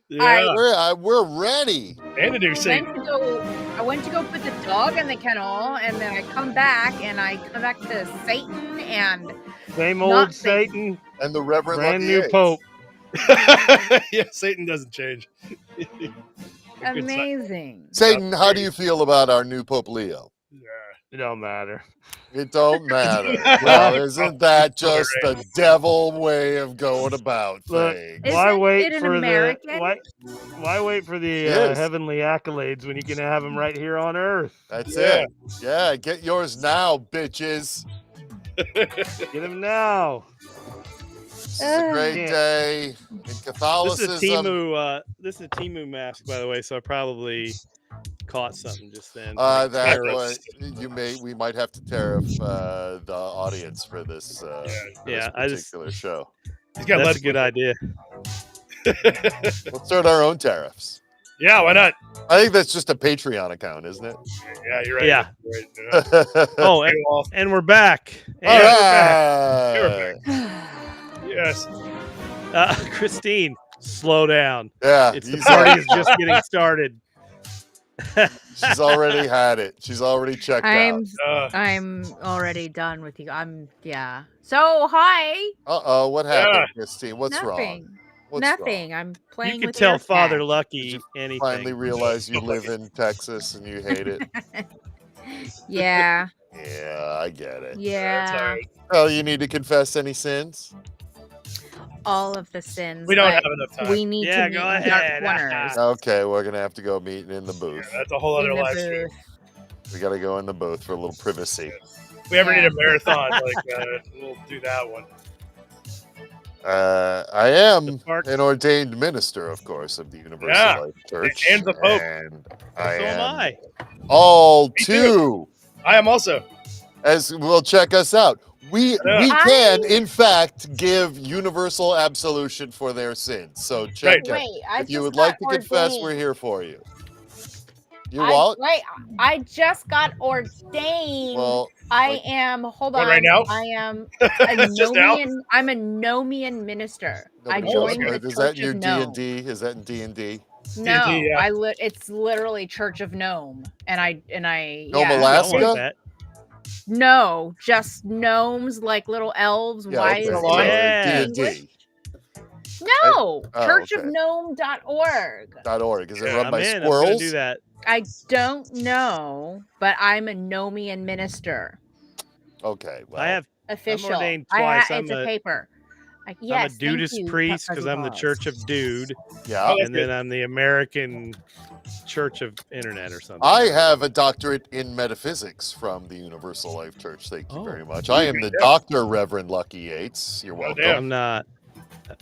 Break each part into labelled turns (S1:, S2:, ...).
S1: Yeah.
S2: We're ready.
S1: And a new
S3: I
S1: Satan.
S3: went to go put the dog in the kennel, and then I come back to Satan and
S4: Same
S3: Not
S4: old
S3: Satan.
S4: Satan,
S2: And the Reverend
S4: brand
S2: Lucky
S4: new
S2: Eights.
S4: Pope.
S1: Yeah, Satan doesn't change. A good sign.
S3: amazing.
S2: Satan, how do you feel about our new Pope Leo?
S1: Yeah.
S4: It don't matter.
S2: It don't matter. Well, isn't that just the devil way of going about
S4: Look,
S2: things?
S4: why
S3: Isn't
S4: wait
S3: it an
S4: for
S3: American?
S4: why wait for the
S2: Yes.
S4: heavenly accolades when you can have them right here on Earth?
S2: That's
S1: Yeah.
S2: it. Yeah, get yours now, bitches.
S4: Get them now.
S2: This is a great
S4: Yeah.
S2: day in
S5: This
S2: Catholicism.
S5: is a Timu. This is a Timu mask, by the way. So I probably caught something just then.
S2: That
S1: Tariffs.
S2: we might have to tariff the audience for this,
S5: Yeah,
S2: this particular show.
S1: He's got
S5: That's
S1: less
S5: a good idea.
S2: We'll start our own tariffs.
S1: Yeah, why not?
S2: I think that's just a Patreon account, isn't it?
S1: Yeah, you're right.
S5: Yeah.
S1: You're right.
S5: Oh,
S1: Okay, well,
S5: and we're back.
S2: All
S5: And we're back.
S2: right.
S1: yes.
S5: Christine, slow down.
S2: Yeah,
S5: It's the
S2: he's
S5: party
S2: like-
S5: is just getting started.
S2: she's already had it. She's already checked out.
S3: I'm already done with you. Yeah. So hi.
S2: Uh-oh, what happened,
S1: Yeah.
S2: Christine? What's wrong?
S3: Nothing.
S2: What's
S3: Nothing.
S2: wrong?
S3: I'm playing
S5: You can
S3: with
S5: tell
S3: AirTag.
S5: Father
S2: Did
S5: Lucky
S2: you
S5: anything.
S2: finally realize you live in Texas and you hate it?
S3: Yeah.
S2: Yeah, I get it.
S1: That's all
S3: Yeah.
S1: right.
S2: Well, you need to confess any sins?
S3: All of the sins.
S1: We don't
S3: but
S1: have enough time.
S3: We need
S5: Yeah,
S3: to meet
S5: go
S3: in dark
S5: ahead.
S3: corners.
S2: Okay, we're going to have to go meet in the
S1: Yeah,
S2: booth.
S1: that's a whole other
S3: in the
S1: live stream.
S3: booth.
S2: We got to go in the booth for a little privacy.
S1: If we ever
S3: Yeah.
S1: need a marathon, we'll do that one.
S2: I am
S5: The Fark-
S2: an ordained minister, of course, of the Universal
S1: Yeah.
S2: Life Church.
S1: And the Pope.
S2: And
S5: So
S2: I
S5: am
S2: am
S5: I.
S2: all
S1: Me
S2: too.
S1: I am also.
S2: As well, check us out. We
S1: Yeah.
S2: can, in fact, give universal absolution for their sins. So check
S1: Right.
S2: it.
S3: Wait, I
S2: If you
S3: just
S2: would like to
S3: got
S2: confess,
S3: ordained.
S2: we're here for you. You
S3: I-
S2: what?
S3: Wait, I just got ordained.
S2: Well,
S3: I am. Hold
S1: What,
S3: on.
S1: right now?
S3: I am a
S1: Just now?
S3: Nomian. I'm a Nomian minister. I
S2: nobody
S3: joined
S2: knows.
S3: the
S2: Is that
S3: Church
S2: in your
S3: of
S2: D
S3: Gnome.
S2: and D? Is that in D&D?
S3: No,
S1: D&D, yeah.
S3: it's literally Church of Gnome, and I
S2: Gnome
S3: yeah.
S2: Alaska?
S5: I want that.
S3: No, just gnomes like little elves.
S2: Yeah,
S3: Why
S2: okay.
S3: is
S1: Along.
S3: it
S5: Yeah.
S2: D&D.
S3: no
S2: Oh,
S3: churchofgnome.org?
S2: .org. Is it
S5: Yeah,
S2: run
S5: I'm
S2: by
S5: in. I'm gonna
S2: squirrels?
S5: do that.
S3: I don't know, but I'm a Nomian minister.
S2: Okay. Well,
S5: I have.
S3: Official.
S5: ordained twice.
S3: It's a paper. Yes,
S5: I'm a
S3: thank
S5: Dudist
S3: you,
S5: priest because I'm the
S3: Fuzzy
S5: Church
S3: Paws.
S5: of Dude,
S2: yeah.
S1: Oh, that's
S5: and then I'm the American Church of Internet or something.
S2: I have a doctorate in metaphysics from the Universal Life Church. Thank you
S5: Oh.
S2: very much. I am the Dr. Reverend Lucky Yates. You're welcome.
S1: damn.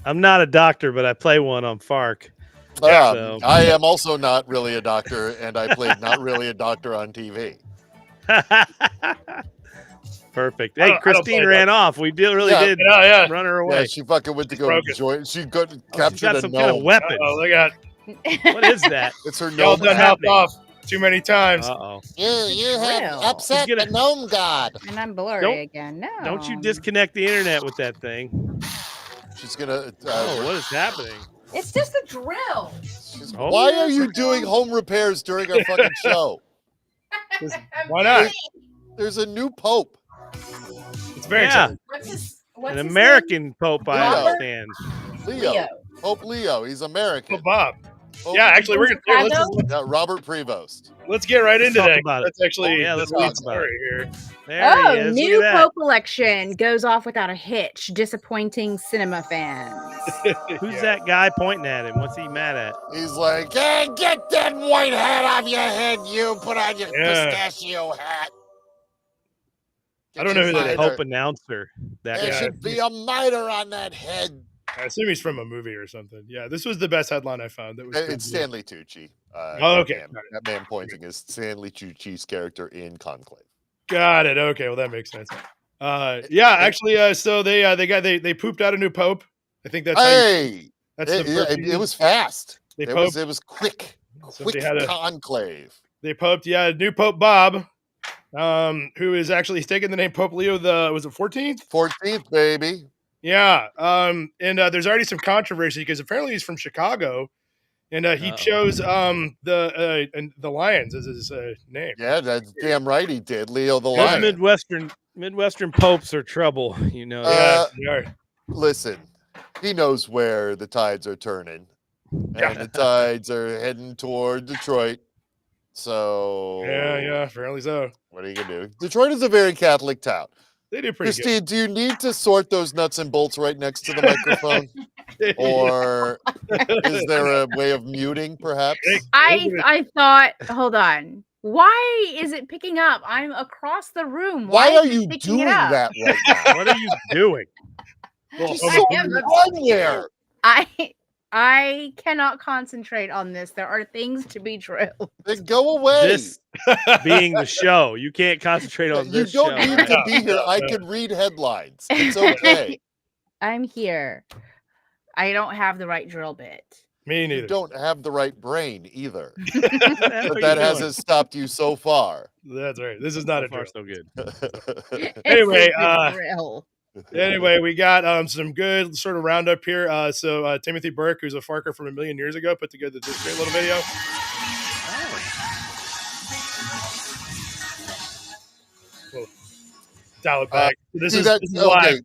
S5: I'm not a doctor, but I play one on Fark.
S2: Yeah,
S5: So-
S2: I am also not really a doctor, and I played not really a doctor on TV.
S5: Perfect.
S1: I
S5: Hey,
S1: don't
S5: Christine
S1: play
S5: ran off. We really
S2: Yeah.
S5: did
S1: Yeah.
S5: run her
S2: Yeah,
S5: away.
S2: she fucking went to go
S1: broken.
S2: join. She got
S5: Oh, she's
S2: captured
S5: got
S2: a
S5: some
S2: gnome.
S5: kind of weapon.
S1: Oh, look at
S5: What is that?
S2: It's her
S1: y'all
S2: gnome.
S1: done
S2: app.
S1: mouthed off too many times.
S5: Uh-oh.
S2: You
S3: have
S2: upset
S5: He's gonna-
S2: the gnome god.
S3: And I'm blurry
S5: Don't-
S3: again. No.
S5: Don't you disconnect the internet with that thing.
S2: She's gonna.
S5: Oh, what is happening?
S3: It's just a drill.
S5: Oh,
S2: Why
S5: yeah,
S2: are you doing home repairs during our fucking show?
S1: Why not?
S2: There's a new pope.
S1: It's very
S5: Yeah,
S1: exciting.
S3: What's
S5: an
S3: his
S5: American Pope, I
S2: Robert?
S5: understand.
S2: Leo.
S3: Leo.
S2: Pope Leo. He's American.
S1: Oh, Bob.
S2: Pope-
S1: Yeah, actually, we're gonna
S2: Robert Prevost.
S1: let's get right
S5: Let's
S1: into
S5: talk
S1: that.
S5: about it.
S1: That's actually
S5: Yeah, let's
S1: the lead
S5: talk about
S1: story here.
S5: There
S3: Oh,
S5: he is.
S3: new
S5: Look at
S3: Pope election goes off without a hitch, disappointing cinema fans.
S5: that. Who's that guy pointing at him? What's he mad at?
S2: He's like, hey, get that white hat off your head, you. Put on your
S1: Yeah.
S2: pistachio hat.
S1: I don't know who that is.
S5: Pope announcer. That
S2: There
S5: guy.
S2: should be a miter on that head.
S1: I assume he's from a movie or something. Yeah, this was the best headline I found. That was pretty
S2: It's
S1: good.
S2: Stanley Tucci.
S1: Oh, okay.
S2: That man pointing is Stanley Tucci's character in Conclave.
S1: Got it. Okay, well that makes sense. Yeah, actually, so they pooped out a new pope. I think that's
S2: Hey,
S1: that's
S2: it,
S1: the first
S2: it was fast.
S1: They
S2: It
S1: poped.
S2: was quick.
S1: Somebody
S2: Quick
S1: had a-
S2: conclave.
S1: They poped, new Pope Bob, who is actually he's taking the name Pope Leo was it 14th?
S2: 14th, baby.
S1: Yeah. And there's already some controversy because apparently he's from Chicago, and he chose the Lions as his name.
S2: Yeah, that's damn right he did. Leo the
S5: Those
S2: Lion.
S5: Midwestern popes are trouble. You know.
S1: Yeah,
S2: Uh,
S1: they are.
S2: Listen, he knows where the tides are turning, and the tides are heading toward Detroit. So
S1: Yeah, apparently so.
S2: what are you gonna do? Detroit is a very Catholic town.
S1: They do pretty
S2: Christine, do you need to sort those nuts and bolts right next to the microphone,
S1: good.
S2: or is there a way of muting, perhaps?
S3: I thought, hold on. Why is it picking up? I'm across the room.
S2: Why
S3: is
S2: are
S3: it
S2: you
S3: picking
S2: doing
S3: it up?
S2: that right now?
S4: What are you doing?
S2: Just
S1: Well,
S2: so
S3: I am
S2: unaware.
S3: I cannot concentrate on this. There are things to be drilled.
S2: Then go away.
S5: This being the show, you can't concentrate on
S2: You
S5: this
S2: don't
S5: show.
S2: need
S5: right?
S2: to be here. I can read headlines. It's okay.
S3: I'm here. I don't have the right drill bit.
S1: Me
S2: You
S1: neither.
S2: don't have the right brain either.
S5: What the heck
S2: But
S5: are you
S2: that
S5: doing?
S2: hasn't stopped you so far.
S1: That's right. This is not
S5: So
S1: a
S5: far,
S1: drill.
S5: so good.
S1: Anyway,
S3: It's a drill.
S1: Anyway, we got some good sort of roundup here. So Timothy Burke, who's a Farker from a million years ago, put together this great little video. We'll dial it back. This is live.
S2: Okay.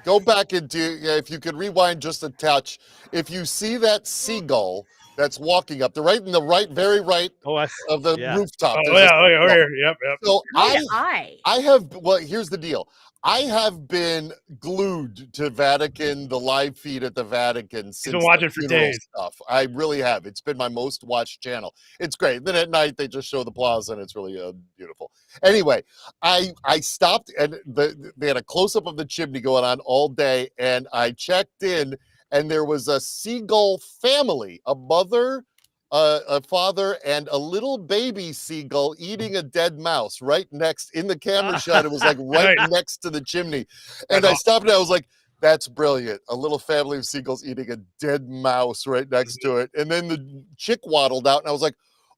S2: Go back and do, if you could rewind just a touch. If you see that seagull that's walking up, very right
S5: Oh,
S2: of the
S5: yeah.
S2: rooftop.
S1: Oh
S2: there's
S1: yeah,
S2: a
S1: over
S2: seagull.
S1: here. Yep.
S2: So
S3: I
S2: here's the deal. I have been glued to Vatican, the live feed at the Vatican since
S1: been watching
S2: the
S1: for
S2: funeral
S1: days.
S2: stuff. I really have. It's been my most watched channel. It's great. Then at night they just show the plaza and it's really beautiful. Anyway, I stopped and they had a close up of the chimney going on all day, and I checked in, and there was a seagull family, a mother, a father, and a little baby seagull eating a dead mouse right next in the camera shot. It was like right
S1: Nice.
S2: next to the chimney. And
S1: That's
S2: I
S1: awesome.
S2: stopped and I was like, that's brilliant. A little family of seagulls eating a dead mouse right next to it. And then the chick waddled out, and I was like,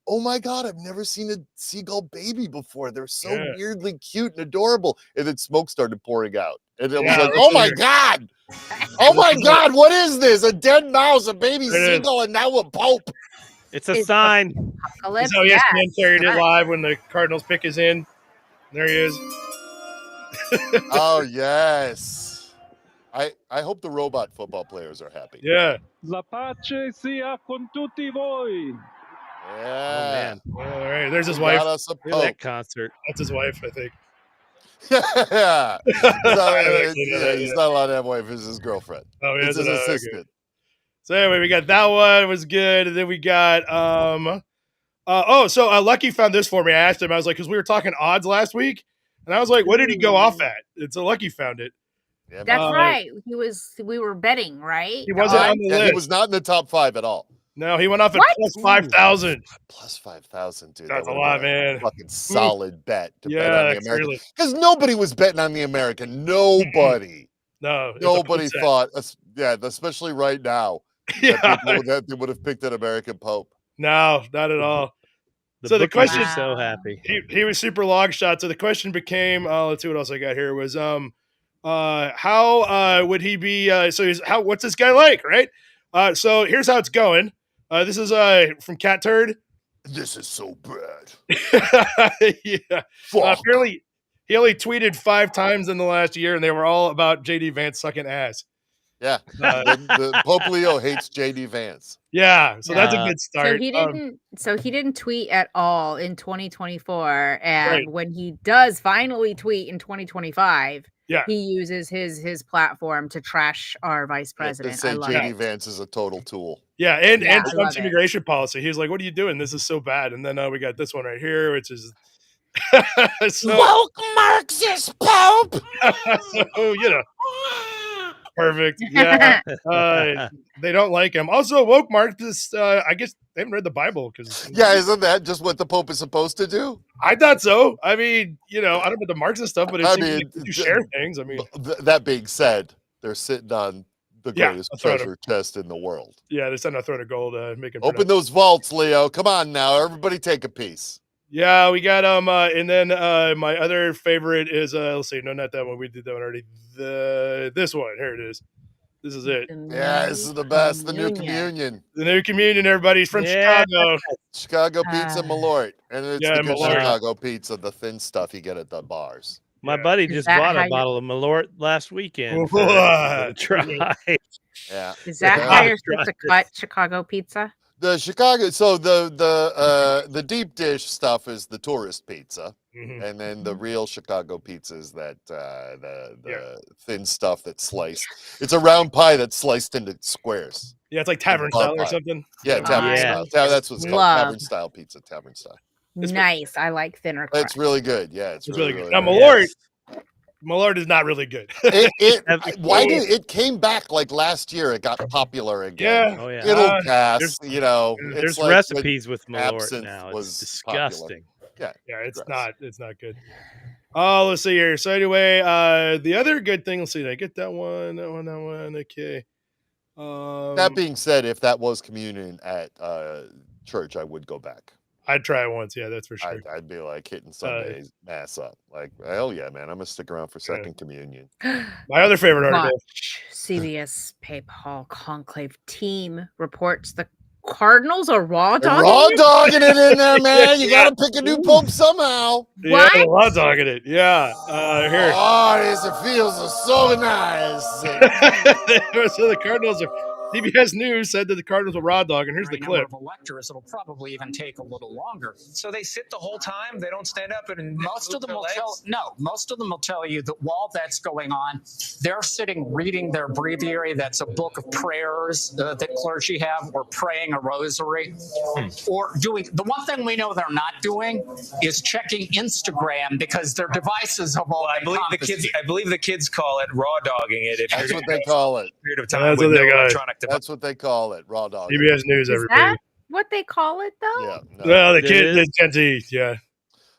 S2: oh my God, I've never seen a seagull baby before. They're so
S1: Yeah.
S2: weirdly cute and adorable. And then smoke started pouring out. And it was
S1: Yeah,
S2: like,
S1: that's
S2: oh my
S1: weird.
S2: God. Oh my God, what is this? A dead mouse, a baby
S1: It is.
S2: seagull, and now a pope.
S5: It's a sign.
S3: apocalypse.
S1: So
S3: Yes.
S1: ESPN carried it live when the Cardinals pick is in. There he is.
S2: Oh, yes. I hope the robot football players are happy.
S1: Yeah.
S6: La pace sia con tutti voi.
S2: Yeah.
S5: Oh man,
S1: All right. There's his
S2: We
S1: wife.
S2: got us a
S5: look at that
S2: pope.
S5: concert.
S1: That's his wife, I think.
S2: Yeah. He's not,
S1: Yeah.
S2: he's not allowed to have a wife. It's his girlfriend.
S1: Oh, yeah.
S2: It's his
S1: okay.
S2: assistant.
S1: So anyway, we got that one was good, and then we got so Lucky found this for me. I asked him, I was like, because we were talking odds last week, and I was like, what did he go off at? It's a Lucky found it.
S2: Yeah,
S3: That's
S2: man.
S3: right. We were betting, right?
S1: He wasn't on the
S2: Yeah,
S1: list.
S2: he was not in the top 5 at all.
S1: No, he went off at
S3: What?
S1: plus 5,000.
S2: Plus 5,000, dude.
S1: That's
S2: That
S1: a
S2: would've
S1: lot,
S2: been
S1: man.
S2: Fucking solid bet to bet
S1: Yeah,
S2: on the
S1: that's
S2: American.
S1: really
S2: Because nobody was betting on the American. Nobody.
S1: no. it's a
S2: Nobody
S1: upset.
S2: thought, especially right now,
S1: Yeah,
S2: that they would have picked an American Pope.
S1: no, not at all.
S5: The
S1: So the
S5: bookies
S1: question-
S5: are so happy.
S1: He was super long shot. So the question became, let's see what else I got here was how would he be what's this guy like, right? So here's how it's going. This is from Cat Turd.
S2: This is so bad.
S1: Yeah.
S2: Fuck.
S1: Apparently he only tweeted 5 times in the last year, and they were all about JD Vance sucking ass.
S2: Yeah.
S1: Uh,
S2: The Pope Leo hates JD Vance.
S1: yeah, so that's a
S5: Uh,
S1: good
S3: So
S1: start.
S3: he didn't tweet at all in 2024, and
S1: Right.
S3: when he does finally tweet in 2025,
S1: Yeah.
S3: he uses his platform to trash our vice
S2: They
S3: president.
S2: say
S3: I love
S2: JD
S3: it.
S2: Vance is a total tool.
S1: Yeah, and
S3: Yeah, I
S1: Trump's
S3: love it.
S1: immigration policy. He was like, "What are you doing? This is so bad." And then we got this one right here, which is so,
S2: Woke Marxist Pope.
S1: so perfect. Yeah, they don't like him. Also, woke Marxists. I guess they haven't read the Bible because
S2: Yeah, isn't that just what the Pope is supposed to do?
S1: I thought so. I mean, I don't know the Marxist stuff, but it
S2: I
S1: seems
S2: mean,
S1: like you share things. I mean,
S2: That being said, they're sitting on the
S1: Yeah,
S2: greatest
S1: a throne of-
S2: treasure chest in the world.
S1: yeah, they're sending a throne of gold, making
S2: Open those vaults, Leo. Come on now. Everybody take a piece.
S1: Yeah, we got and then my other favorite is let's see, no, not that one. We did that one already. This one, here it is. This is it.
S2: Yeah, this is the best. The new communion.
S1: The new communion, everybody. He's from
S5: Yeah.
S1: Chicago.
S2: Chicago pizza Malort. And it's
S1: Yeah,
S2: the good
S1: Malort.
S2: Chicago pizza, the thin stuff you get at the bars.
S5: My
S1: Yeah.
S5: buddy
S3: Is
S5: just
S3: that
S5: bought
S3: how
S5: a
S3: you-
S5: bottle of Malort last weekend
S1: What?
S5: to try.
S2: Yeah.
S3: Is that
S2: Yeah.
S3: how you're supposed to cut Chicago pizza?
S2: The Chicago, so the deep dish stuff is the tourist pizza,
S1: Mhm.
S2: and then the real Chicago pizza is that the
S1: Yeah.
S2: thin stuff that's sliced. It's a round pie that's sliced into squares.
S1: Yeah, it's like tavern
S2: bar
S1: style or
S2: pie.
S1: something.
S2: Yeah, tavern
S5: Yeah.
S2: style. That's what's called.
S3: Love.
S2: Tavern style pizza. Tavern style.
S1: It's
S3: Nice. I like thinner crust.
S2: It's really good. Yeah, it's really
S1: good.
S2: really
S1: Now,
S2: good.
S1: Malort, Malort is not really good.
S2: Why did it came back like last year? It got popular again.
S1: Yeah.
S5: Oh yeah.
S2: It'll pass.
S5: there's-
S2: You know,
S5: There's
S2: it's like when
S5: recipes with Malort
S2: absinthe
S5: now. It's
S2: was
S5: disgusting.
S2: Yeah,
S1: Yeah, it's
S2: gross.
S1: not good. Oh, let's see here. So anyway, the other good thing, let's see, did I get that one? That one. Okay.
S2: That being said, if that was communion at church, I would go back.
S1: I'd try it once. Yeah, that's for sure.
S2: I'd be like hitting Sunday's mass up. Like, hell yeah, man! I'm gonna stick around for second communion.
S1: My other favorite article.
S3: Watch. CBS PayPal conclave team reports the Cardinals are raw
S2: They're
S3: dogging
S2: raw
S3: it?
S2: dogging it in there, man. You gotta pick a new pope somehow.
S1: Yeah,
S3: What?
S1: raw dogging it. Yeah. Here.
S2: Oh, it feels so nice.
S1: So the Cardinals are. CBS News said that the Cardinals are raw dog, and here's the
S7: number
S1: clip.
S7: of electors, it'll probably even take a little longer.
S8: So they sit the whole time. They don't stand up and
S7: Most
S8: move
S7: of them
S8: their
S7: will
S8: legs?
S7: most of them will tell you that while that's going on, they're sitting reading their breviary. That's a book of prayers that clergy have, or praying a rosary, or doing. The one thing we know they're not doing is checking Instagram, because their devices have all.
S8: I believe the kids call it raw dogging it. If
S2: That's
S8: you're
S2: what they call it.
S8: period of time
S1: That's
S8: with
S1: what
S8: no
S1: they got.
S8: electronic device.
S2: That's what they call it. Raw dog.
S1: CBS News,
S3: Is
S1: everybody.
S3: that what they call it, though?
S2: Yeah. No.
S1: Well, the
S5: It
S1: kids,
S5: is.
S1: the Gen Z, yeah.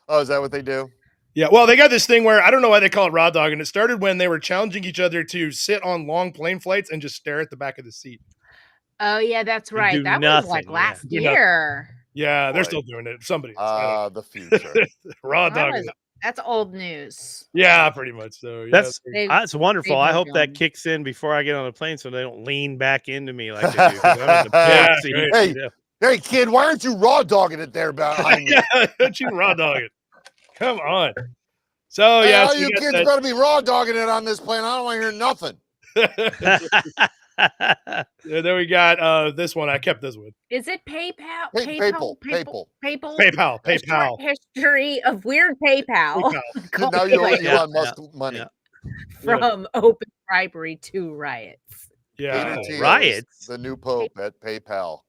S2: Oh, is that what they do?
S1: Yeah, well, they got this thing where I don't know why they call it raw dog, and it started when they were challenging each other to sit on long plane flights and just stare at the back of the seat.
S3: Oh, yeah, that's
S5: And
S3: right.
S5: do
S3: That was
S5: nothing,
S3: like
S5: yeah.
S3: last
S1: Do nothing.
S3: year.
S1: Yeah, they're
S2: Boy.
S1: still doing it. Somebody. I
S2: The future.
S1: don't know. Raw
S3: That
S1: dog.
S3: was- That's old news.
S1: Yeah, pretty much. So yeah,
S5: That's
S3: They-
S5: that's wonderful.
S3: they
S5: I
S3: do
S5: hope that
S3: dumb.
S5: kicks in before I get on the plane, so they don't lean back into me like they do. 'Cause I'm in the
S1: Yeah,
S5: back seat,
S1: right.
S2: Hey.
S5: you know.
S2: Hey, kid, why aren't you raw dogging it there behind me?
S1: yeah, don't you raw dog it? Come on. So
S2: Hey,
S1: yeah,
S2: all
S1: so
S2: you
S1: you
S2: kids
S1: got
S2: better be raw dogging it on this plane. I don't want to hear nothing.
S1: that. Then we got this one. I kept this one.
S3: Is it PayPal?
S2: PayPal.
S3: PayPal.
S1: PayPal.
S3: History of weird PayPal.
S1: PayPal.
S2: Now you're
S3: Like,
S2: Elon Musk money.
S5: yeah.
S3: from open bribery to riots.
S1: Yeah.
S2: Peter Thiel is
S5: riots.
S2: The new pope at PayPal.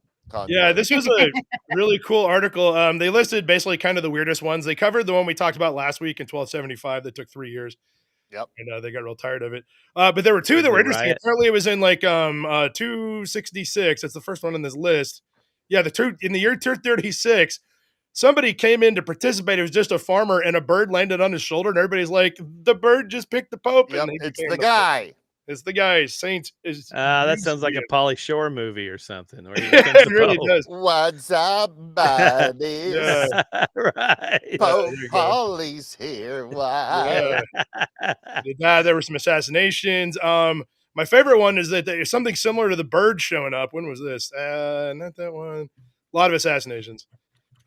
S1: Yeah, this was a really cool article. They listed basically kind of the weirdest ones. They covered the one we talked about last week in 1275 that took 3 years.
S2: Yep.
S1: And they got real tired of it. But there were two that were
S5: The
S1: interesting.
S5: riot.
S1: Apparently, it was in like 266. That's the first one on this list. Yeah, in the year 236, somebody came in to participate. It was just a farmer, and a bird landed on his shoulder, and everybody's like, "The bird just picked the Pope."
S2: Yep,
S1: And he
S2: it's
S1: became
S2: the
S1: Pope.
S2: guy.
S1: It's the guy. Saint is.
S5: That sounds like a Pauly Shore movie or something. Where he
S1: Yeah,
S5: becomes
S1: it
S5: the
S1: really
S5: Pope.
S1: does.
S2: What's up, buddies?
S1: Yeah.
S5: Right.
S2: Pope
S1: there you go.
S2: Polly's here. Why?
S1: There were some assassinations. My favorite one is that there's something similar to the bird showing up. When was this? Not that one. A lot of assassinations.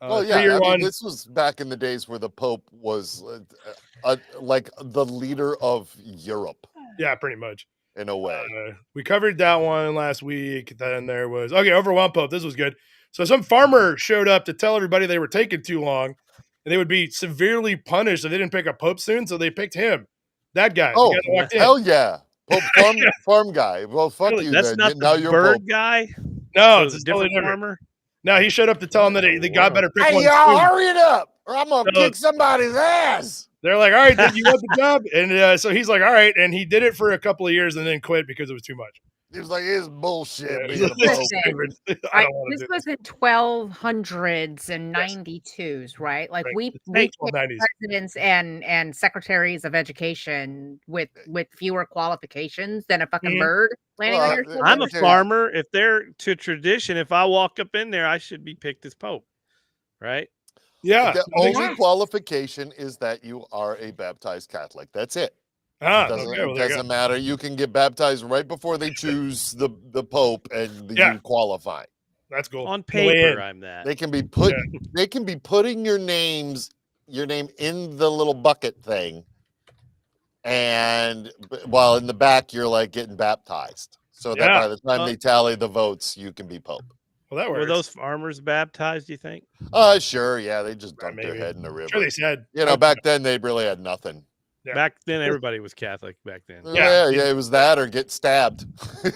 S2: Well, yeah.
S1: 3-year
S2: I mean,
S1: one.
S2: this was back in the days where the Pope was like the leader of Europe
S1: Yeah, pretty much.
S2: in a way.
S1: We covered that one last week. Then there was overwhelmed Pope. This was good. So some farmer showed up to tell everybody they were taking too long, and they would be severely punished if they didn't pick a Pope soon. So they picked him. That guy. the
S2: Oh,
S1: guy that walked in.
S2: hell yeah. Pope farm guy. Well, fuck
S5: Really?
S2: you
S5: That's
S2: then.
S5: not
S2: Now
S5: the
S2: you're
S5: bird
S2: Pope.
S5: guy.
S1: No,
S5: So
S1: it's
S5: it's
S1: a totally different.
S5: farmer.
S1: No, he showed up to tell them that the God better pick
S2: Hey,
S1: one
S2: y'all,
S1: soon.
S2: hurry it up, or I'm gonna
S1: So-
S2: kick somebody's ass.
S1: They're like, all right, then you want the job? And so he's like, all right. And he did it for a couple of years and then quit because it was too much.
S2: He was like, "It's bullshit."
S1: Yeah,
S2: being a
S1: this
S2: Pope.
S1: is stupid. I don't want to
S3: This
S1: do
S3: was in 1200s and 92s, right? Like
S1: Right.
S3: we
S1: Late
S3: picked
S1: 1290s.
S3: presidents and secretaries of education with fewer qualifications than a fucking
S1: Mhm.
S3: bird landing
S2: Well,
S3: on your
S2: I'm
S3: shoulder.
S5: I'm a
S2: Sure.
S5: farmer. If they're to tradition, if I walk up in there, I should be picked as Pope, right?
S1: Yeah.
S2: The only qualification is that you are a baptized Catholic. That's it.
S1: Ah,
S2: Doesn't
S1: okay, well,
S2: it
S1: there you go.
S2: doesn't matter. You can get baptized right before they choose the Pope, and
S1: Yeah.
S2: you qualify.
S1: That's cool.
S5: On
S1: The way
S5: paper,
S1: in.
S5: I'm that.
S2: They can be putting your name in the little bucket thing, and while in the back you're like getting baptized, so that
S1: Yeah.
S2: by the time they tally the votes, you can be Pope.
S1: Well, that
S5: Were
S1: works.
S5: those farmers baptized, you think?
S2: Sure, yeah, they just dumped their
S1: maybe.
S2: head in the river.
S1: Sure, they said.
S2: You know, back then they really had nothing.
S1: Yeah.
S5: Back then, everybody was Catholic back then.
S1: Yeah.
S2: Yeah, it was that or get stabbed.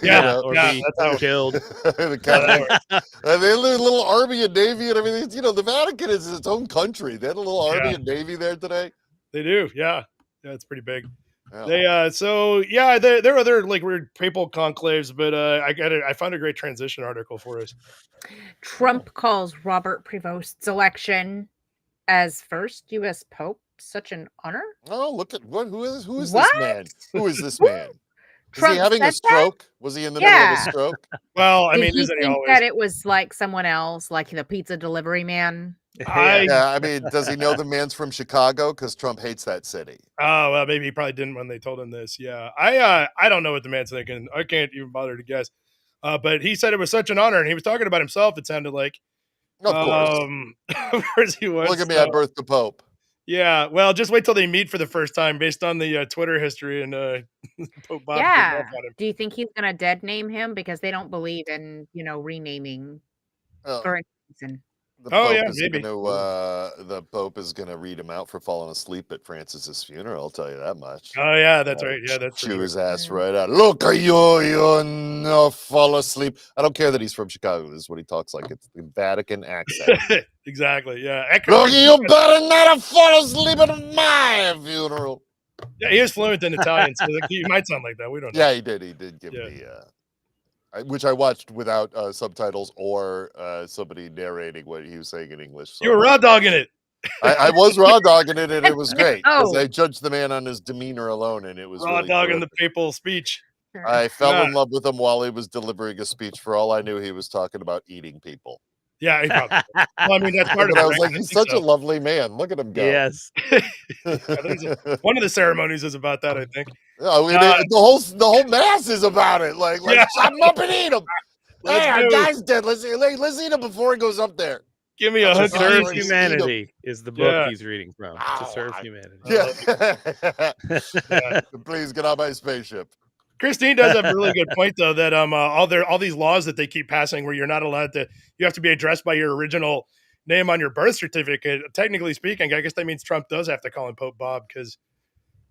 S1: Yeah,
S5: or
S1: yeah,
S5: be
S1: that's how-
S5: killed.
S2: The Catholic, and they had a little army and navy and everything. You know, the Vatican is its own country. They had a little army
S1: Yeah.
S2: and navy there today.
S1: They do. Yeah. Yeah, it's pretty big.
S2: Yeah.
S1: They so yeah, there are other like weird papal conclaves, but I found a great transition article for us.
S3: Trump calls Robert Prevost's election as first U.S. Pope such an honor.
S2: Oh, look at who is this
S3: What?
S2: man? Who is this man? Is
S3: Trump
S2: he having a
S3: said that?
S2: stroke? Was he in the middle of a stroke?
S1: Well, I
S3: Did
S1: mean,
S3: he
S1: isn't he
S3: think
S1: always?
S3: that it was like someone else, like the pizza delivery man?
S2: Yeah, I mean, does he know the man's from Chicago? Because Trump hates that city.
S1: Oh well, maybe he probably didn't when they told him this. Yeah, I don't know what the man's thinking. I can't even bother to guess. But he said it was such an honor, and he was talking about himself. It sounded like.
S2: Of course.
S1: Of course he was.
S2: Look at me, I birthed the Pope.
S1: Yeah, well, just wait till they meet for the first time, based on the Twitter history and Pope Bob.
S3: Yeah.
S1: On him.
S3: Do you think he's gonna dead name him because they don't believe in renaming
S2: Oh.
S3: for any reason?
S2: The
S1: Oh,
S2: Pope
S1: yeah,
S2: is
S1: maybe.
S2: the Pope is gonna read him out for falling asleep at Francis's funeral. I'll tell you that much.
S1: Oh yeah, that's right. Yeah, that's for
S2: Chew
S1: sure.
S2: his ass right out. Look at you no fall asleep. I don't care that he's from Chicago. This is what he talks like. It's the Vatican accent.
S1: Exactly. Yeah.
S2: Look, you better not have fall asleep at my funeral.
S1: Yeah, he is fluent in Italian, so he might sound like that. We don't know.
S2: Yeah, he did. He did give me which I watched without subtitles or somebody narrating what he was saying in English. So
S1: You were raw dogging it.
S2: I was raw dogging it, and it was great because
S3: Oh.
S2: I judged the man on his demeanor alone, and it was
S1: Raw
S2: really
S1: dogging the
S2: terrific.
S1: papal speech.
S2: I fell
S1: Yeah.
S2: in love with him while he was delivering a speech. For all I knew, he was talking about eating people.
S1: Yeah, he probably. Well, I mean, that's part of
S2: But
S1: it.
S2: I was
S1: right?
S2: like, he's
S1: think
S2: such
S1: so.
S2: a lovely man. Look at him go.
S5: Yes.
S1: One of the ceremonies is about that, I think.
S2: Oh, and the whole mass is about it. Like
S1: Yeah.
S2: chop him up and eat him.
S1: Let's
S2: Hey, our
S1: do it.
S2: guy's dead. Let's eat him before he goes up there.
S1: Give me a
S2: That's
S1: hook
S2: a
S1: and
S5: Serve
S2: Sorry,
S1: eat.
S5: Humanity is the book
S1: Yeah.
S5: he's reading from. To
S2: Ow,
S5: serve
S2: I-
S5: humanity.
S2: Yeah. Please get on my spaceship.
S1: Christine does have a really good point, though, that all these laws that they keep passing where you're not allowed to, you have to be addressed by your original name on your birth certificate. Technically speaking, I guess that means Trump does have to call him Pope Bob because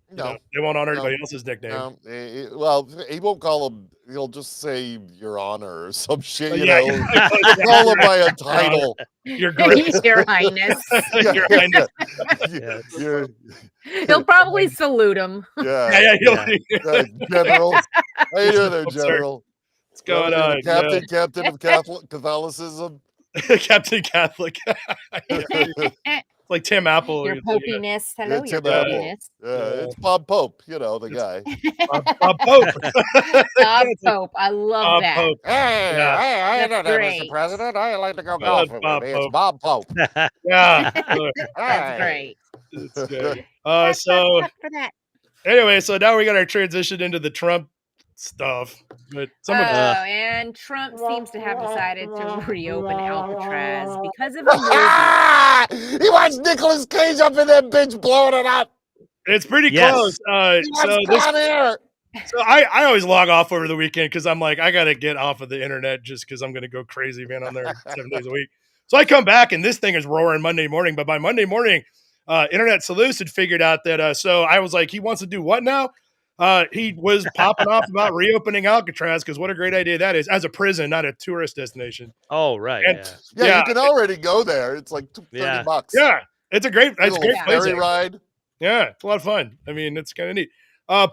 S2: No.
S1: they won't honor
S2: No.
S1: anybody else's nickname.
S2: No, well, he won't call him. He'll just say Your Honor or some shit. You
S1: Yeah,
S2: know,
S1: yeah.
S2: He'll call him by a title.
S1: Your grace.
S3: Your Highness.
S1: Your Highness.
S5: Yes.
S2: You're-
S3: He'll probably salute him.
S1: Yeah,
S2: yeah,
S1: yeah.
S2: General. How you doing there,
S1: What's
S2: General?
S1: What's going
S2: Well,
S1: on?
S2: Captain of Catholicism.
S1: Captain Catholic. It's like Tim Apple.
S3: Your
S1: It's like,
S3: popiness.
S2: Yeah,
S3: Hello, your
S2: Tim Apple.
S3: popiness.
S2: It's Bob Pope, you know, the guy.
S1: Bob Pope.
S3: Bob Pope. I love
S1: Bob
S3: that.
S1: Pope.
S2: Hey,
S1: Yeah.
S2: I
S3: That's
S2: don't know, Mr.
S3: great.
S2: President. I like to go
S1: Well,
S2: golfing
S1: Bob
S2: with me. It's
S1: Pope.
S2: Bob Pope.
S1: Yeah.
S3: That's great.
S1: It's good.
S3: Clap,
S1: So
S3: clap for that.
S1: anyway, so now we got our transition into the Trump stuff. But some of
S3: And Trump seems to have decided to reopen Alcatraz because of a movie.
S2: He wants Nicolas Cage up in that bitch blowing it up.
S1: it's pretty
S5: Yes.
S1: close.
S2: He wants Con Air.
S1: So I always log off over the weekend because I'm like, I got to get off of the internet just because I'm going to go crazy, man, on there 7 days a week. So I come back and this thing is roaring Monday morning. But by Monday morning, Internet Sleuth had figured out that, so I was like, he wants to do what now? He was popping off about reopening Alcatraz because what a great idea that is as a prison, not a tourist destination.
S5: Oh, right.
S1: And-
S5: Yeah.
S2: Yeah,
S1: Yeah.
S2: you can already go there. It's like $30.
S5: Yeah.
S1: Yeah, it's a great, it's a great
S2: Little
S1: place.
S2: ferry ride.
S1: Yeah, it's a lot of fun. I mean, it's kind of neat.
S2: Go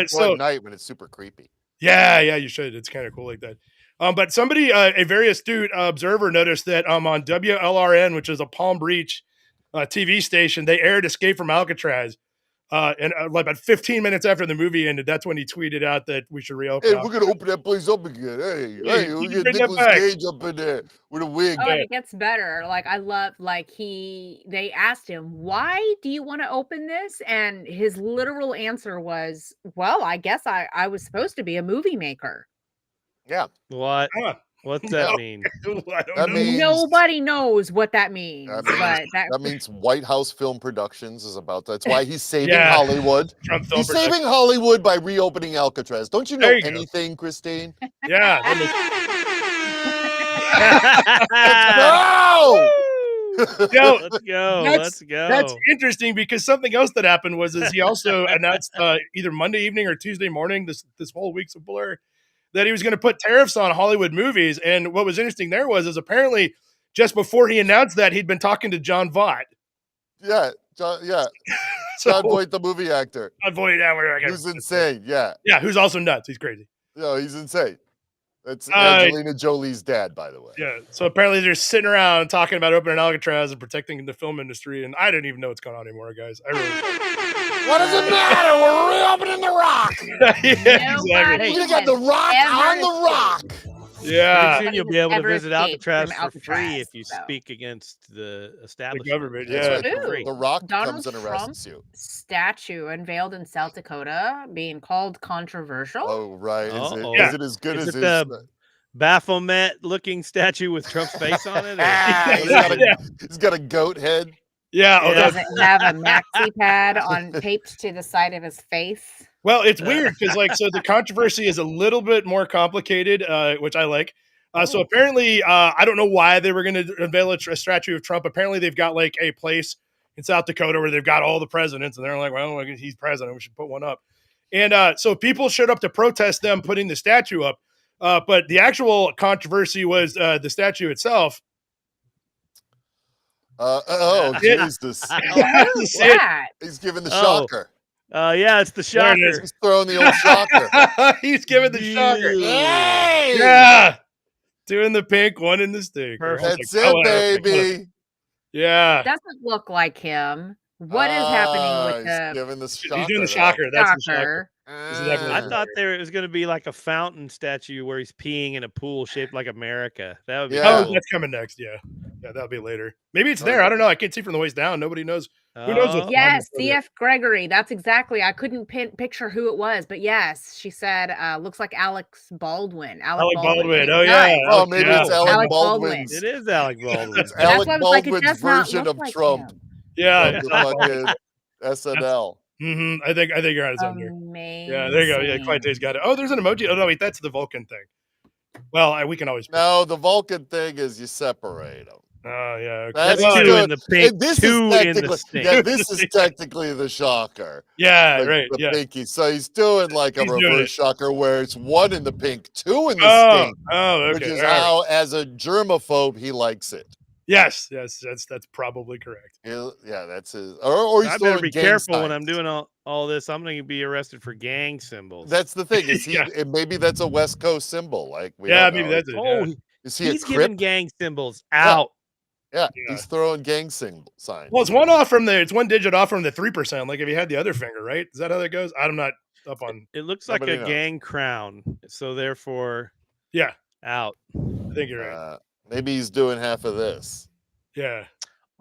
S1: So
S2: at night when it's super creepy.
S1: yeah, you should. It's kind of cool like that. But somebody, a very astute observer, noticed that on WLRN, which is a Palm Beach TV station, they aired Escape from Alcatraz. And like about 15 minutes after the movie ended, that's when he tweeted out that we should reopen.
S2: Hey, we're gonna open that place up again. Hey, we get
S1: bring that
S2: Nicolas
S1: back.
S2: Cage up in there with a wig.
S3: Oh, and it gets better. Like I love, like they asked him, "Why do you want to open this?" And his literal answer was, "Well, I guess I was supposed to be a movie maker."
S2: Yeah.
S5: What?
S1: Huh.
S5: What's that mean?
S1: I don't
S2: That
S1: know.
S2: means-
S3: Nobody knows what that means,
S2: That means-
S3: but
S2: That means White House Film Productions is about. That's why he's saving
S1: Yeah.
S2: Hollywood.
S1: Trump film
S2: He's
S1: production.
S2: saving Hollywood by reopening Alcatraz. Don't you know
S1: There you go.
S2: anything, Christine?
S1: Yeah.
S2: No!
S1: Yo,
S5: Let's go.
S1: That's-
S5: Let's go.
S1: That's interesting because something else that happened was he also announced either Monday evening or Tuesday morning this whole week's a blur that he was going to put tariffs on Hollywood movies. And what was interesting there was apparently just before he announced that he'd been talking to John Voight.
S2: Yeah, John. Yeah,
S1: So
S2: John Voight, the movie actor,
S1: John Voight, yeah, whatever, I guess.
S2: who's insane. Yeah,
S1: Yeah, who's also nuts. He's crazy.
S2: no, he's insane. That's Angelina Jolie's dad, by the way.
S1: Yeah. So apparently they're sitting around talking about opening Alcatraz and protecting the film industry. And I don't even know what's going on anymore, guys. I really
S2: What does it matter? We're reopening the Rock.
S1: yeah,
S3: Nobody
S2: We got the Rock
S3: ever
S2: on the Rock.
S1: Yeah.
S5: Pretty soon you'll be able to
S3: Ever
S5: visit
S3: escaped from
S5: Alcatraz for free
S3: Alcatraz,
S5: if you
S3: so.
S5: speak against the
S1: The
S5: establishment.
S1: government.
S2: That's
S1: Yeah.
S2: right.
S3: Ooh.
S5: Free.
S2: The Rock
S3: Donald
S2: comes and arrests you.
S3: statue unveiled in South Dakota being called controversial.
S2: Oh, right.
S5: Uh-oh.
S2: Is it as good
S5: Is
S2: as
S5: it
S2: his?
S5: the Baphomet-looking statue with Trump's face on it? or-
S2: Ah, he's got a goat head.
S1: Yeah. Oh,
S5: Yeah.
S1: that's-
S3: Does it have a maxi pad on taped to the side of his face?
S1: well, it's weird because so the controversy is a little bit more complicated, which I like. So apparently, I don't know why they were going to unveil a statue of Trump. Apparently, they've got like a place in South Dakota where they've got all the presidents, and they're like, well, he's president, we should put one up. And so people showed up to protest them putting the statue up. But the actual controversy was the statue itself.
S3: Yeah.
S2: Jesus.
S3: What is
S1: See it?
S3: that?
S2: He's giving the
S5: Oh.
S2: shocker.
S5: Yeah, it's the
S1: There it is.
S5: shocker.
S2: He's throwing the old shocker.
S1: He's giving the shocker.
S2: Hey!
S1: Yeah. Doing the pink, one in the stick.
S5: Perfect.
S2: That's it, baby.
S1: Yeah.
S3: Doesn't look like him. What is happening with
S2: He's
S3: the
S2: giving the shocker.
S1: He's doing the shocker. That's the shocker.
S3: shocker?
S1: is exactly
S5: I
S1: what
S5: thought it was going to be like a fountain statue where he's peeing in a pool shaped like America. That would be
S2: Yeah.
S1: Oh,
S5: cool.
S1: that's coming next. Yeah. Yeah, that'll be later. Maybe it's there. I don't know. I can't see from the waist down. Nobody knows. Who knows what's
S5: Oh,
S3: Yes,
S1: on the-
S3: CF Gregory. That's exactly. I couldn't picture who it was, but yes, she said, looks like Alex Baldwin.
S1: Alec Baldwin.
S3: It
S1: Oh,
S3: does.
S1: yeah.
S2: Oh, maybe
S1: Yeah.
S2: it's Alec
S3: Alec
S2: Baldwin's.
S5: It is Alec Baldwin.
S2: It's
S3: That's
S2: Alec
S3: why I was like, it
S2: Baldwin's
S3: does not
S2: version
S3: look
S2: of
S3: like
S2: Trump.
S3: him.
S1: Yeah.
S2: Of the fucking SNL.
S1: I think you're right. It's on there.
S3: Amazing.
S1: Yeah, there you go. Yeah, Clayton's got it. Oh, there's an emoji. Oh, no, wait. That's the Vulcan thing. Well, we can always.
S2: No, the Vulcan thing is you separate them.
S1: Oh, yeah. Okay.
S2: That's
S1: Well,
S5: two
S2: good.
S5: in the pink,
S2: And this
S5: two
S2: is
S5: in the
S2: technically,
S5: stink.
S2: yeah, this is technically the shocker.
S1: yeah,
S2: Like
S1: right.
S2: the
S1: Yeah.
S2: pinky. So he's doing like a
S1: He's doing
S2: reverse
S1: it.
S2: shocker where it's one in the pink, two in the
S1: Oh,
S2: stink,
S1: okay.
S2: which is
S1: all right.
S2: how, as a germaphobe, he likes it.
S1: Yes, that's probably correct.
S2: Yeah, that's his. Or he's
S5: I better
S2: throwing
S5: be
S2: gang
S5: careful when I'm
S2: signs.
S5: doing all this. I'm going to be arrested for gang symbols.
S2: That's the thing. Is he?
S1: Yeah.
S2: And maybe that's a West Coast symbol. Like we
S1: Yeah,
S2: don't
S1: maybe
S2: know.
S1: that's it.
S5: oh,
S1: Yeah.
S2: Is he
S5: he's
S2: a
S5: giving
S2: Crip?
S5: gang symbols out.
S2: Yeah,
S1: Yeah.
S2: he's throwing gang signs.
S1: Well, it's one digit off from the 3%. Like if you had the other finger, right? Is that how that goes? I'm not up on.
S5: It looks like
S2: Nobody
S5: a
S2: knows.
S5: gang crown. So therefore,
S1: Yeah,
S5: out.
S1: I think you're right.
S2: Maybe he's doing half of this.
S1: Yeah,